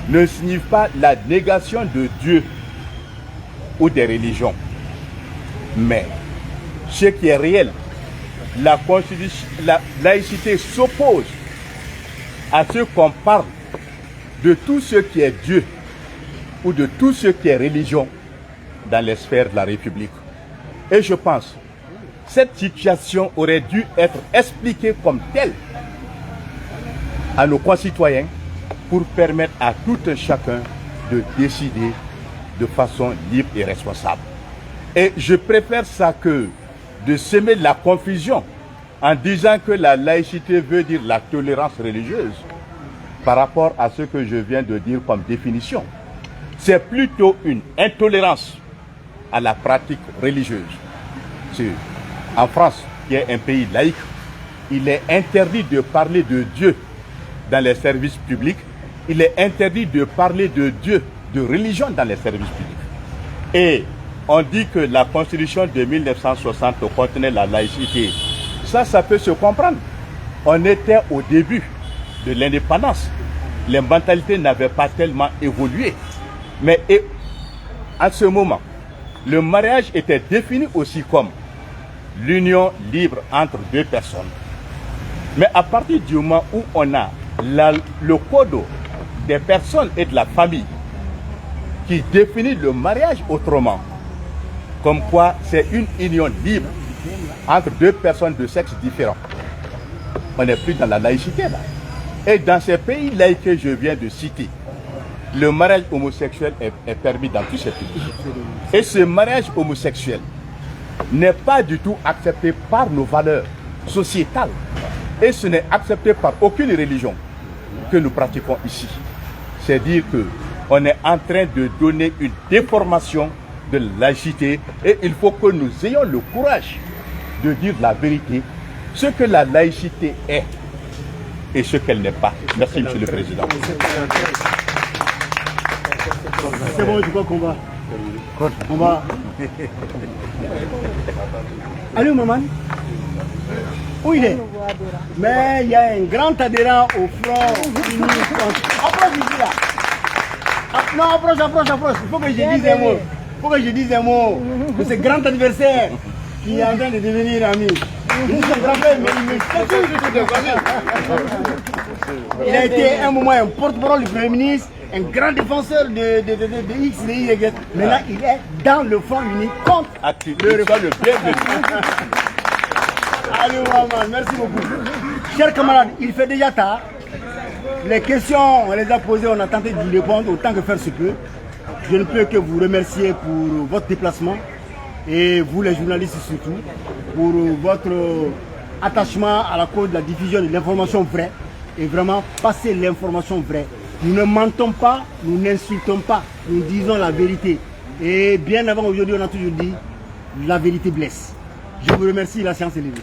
ne signifie pas la négation de Dieu ou des religions. Mais ce qui est réel, la laïcité s'oppose à ce qu'on parle de tout ce qui est Dieu ou de tout ce qui est religion dans les sphères de la République. Et je pense que cette situation aurait dû être expliquée comme telle à nos concitoyens pour permettre à tout un chacun de décider de façon libre et responsable. Et je préfère ça que de semer la confusion en disant que la laïcité veut dire la tolérance religieuse par rapport à ce que je viens de dire comme définition. C'est plutôt une intolérance à la pratique religieuse. En France, qui est un pays laïque, il est interdit de parler de Dieu dans les services publics. Il est interdit de parler de Dieu, de religion dans les services publics. Et on dit que la Constitution de 1960 contenait la laïcité. Ça peut se comprendre. On était au début de l'indépendance. Les mentalités n'avaient pas tellement évolué. Mais à ce moment, le mariage était défini aussi comme l'union libre entre deux personnes. Mais à partir du moment où on a le code des personnes et de la famille qui définit le mariage autrement, comme quoi c'est une union libre entre deux personnes de sexe différent, on n'est plus dans la laïcité là. Et dans ces pays laïcs que je viens de citer, le mariage homosexuel est permis dans tous ces pays. Et ce mariage homosexuel n'est pas du tout accepté par nos valeurs sociétales. Et ce n'est accepté par aucune religion que nous pratiquons ici. C'est dire qu'on est en train de donner une déformation de la laïcité et il faut que nous ayons le courage de dire la vérité, ce que la laïcité est et ce qu'elle n'est pas. Merci, Monsieur le Président. C'est bon, je crois qu'on va. On va. Allô, maman? Où il est? Mais il y a un grand adhérent au front uni. Approche ici là. Non, approche. Il faut que je dise un mot. Il faut que je dise un mot de ce grand adversaire qui est en train de devenir ami. Il a été un moment un porte-parole du Premier ministre, un grand défenseur de X, de Y. Maintenant, il est dans le front uni contre le bienvenu. Allez, maman, merci beaucoup. Chers camarades, il fait déjà tard. Les questions, on les a posées, on a tenté d'y répondre autant que faire se peut. Je ne peux que vous remercier pour votre déplacement et vous les journalistes surtout, pour votre attachement à la cause de la diffusion de l'information vraie et vraiment passer l'information vraie. Nous ne mentons pas, nous n'insultons pas, nous disons la vérité. Et bien avant aujourd'hui, on a toujours dit la vérité blesse. Je vous remercie, la séance est levée.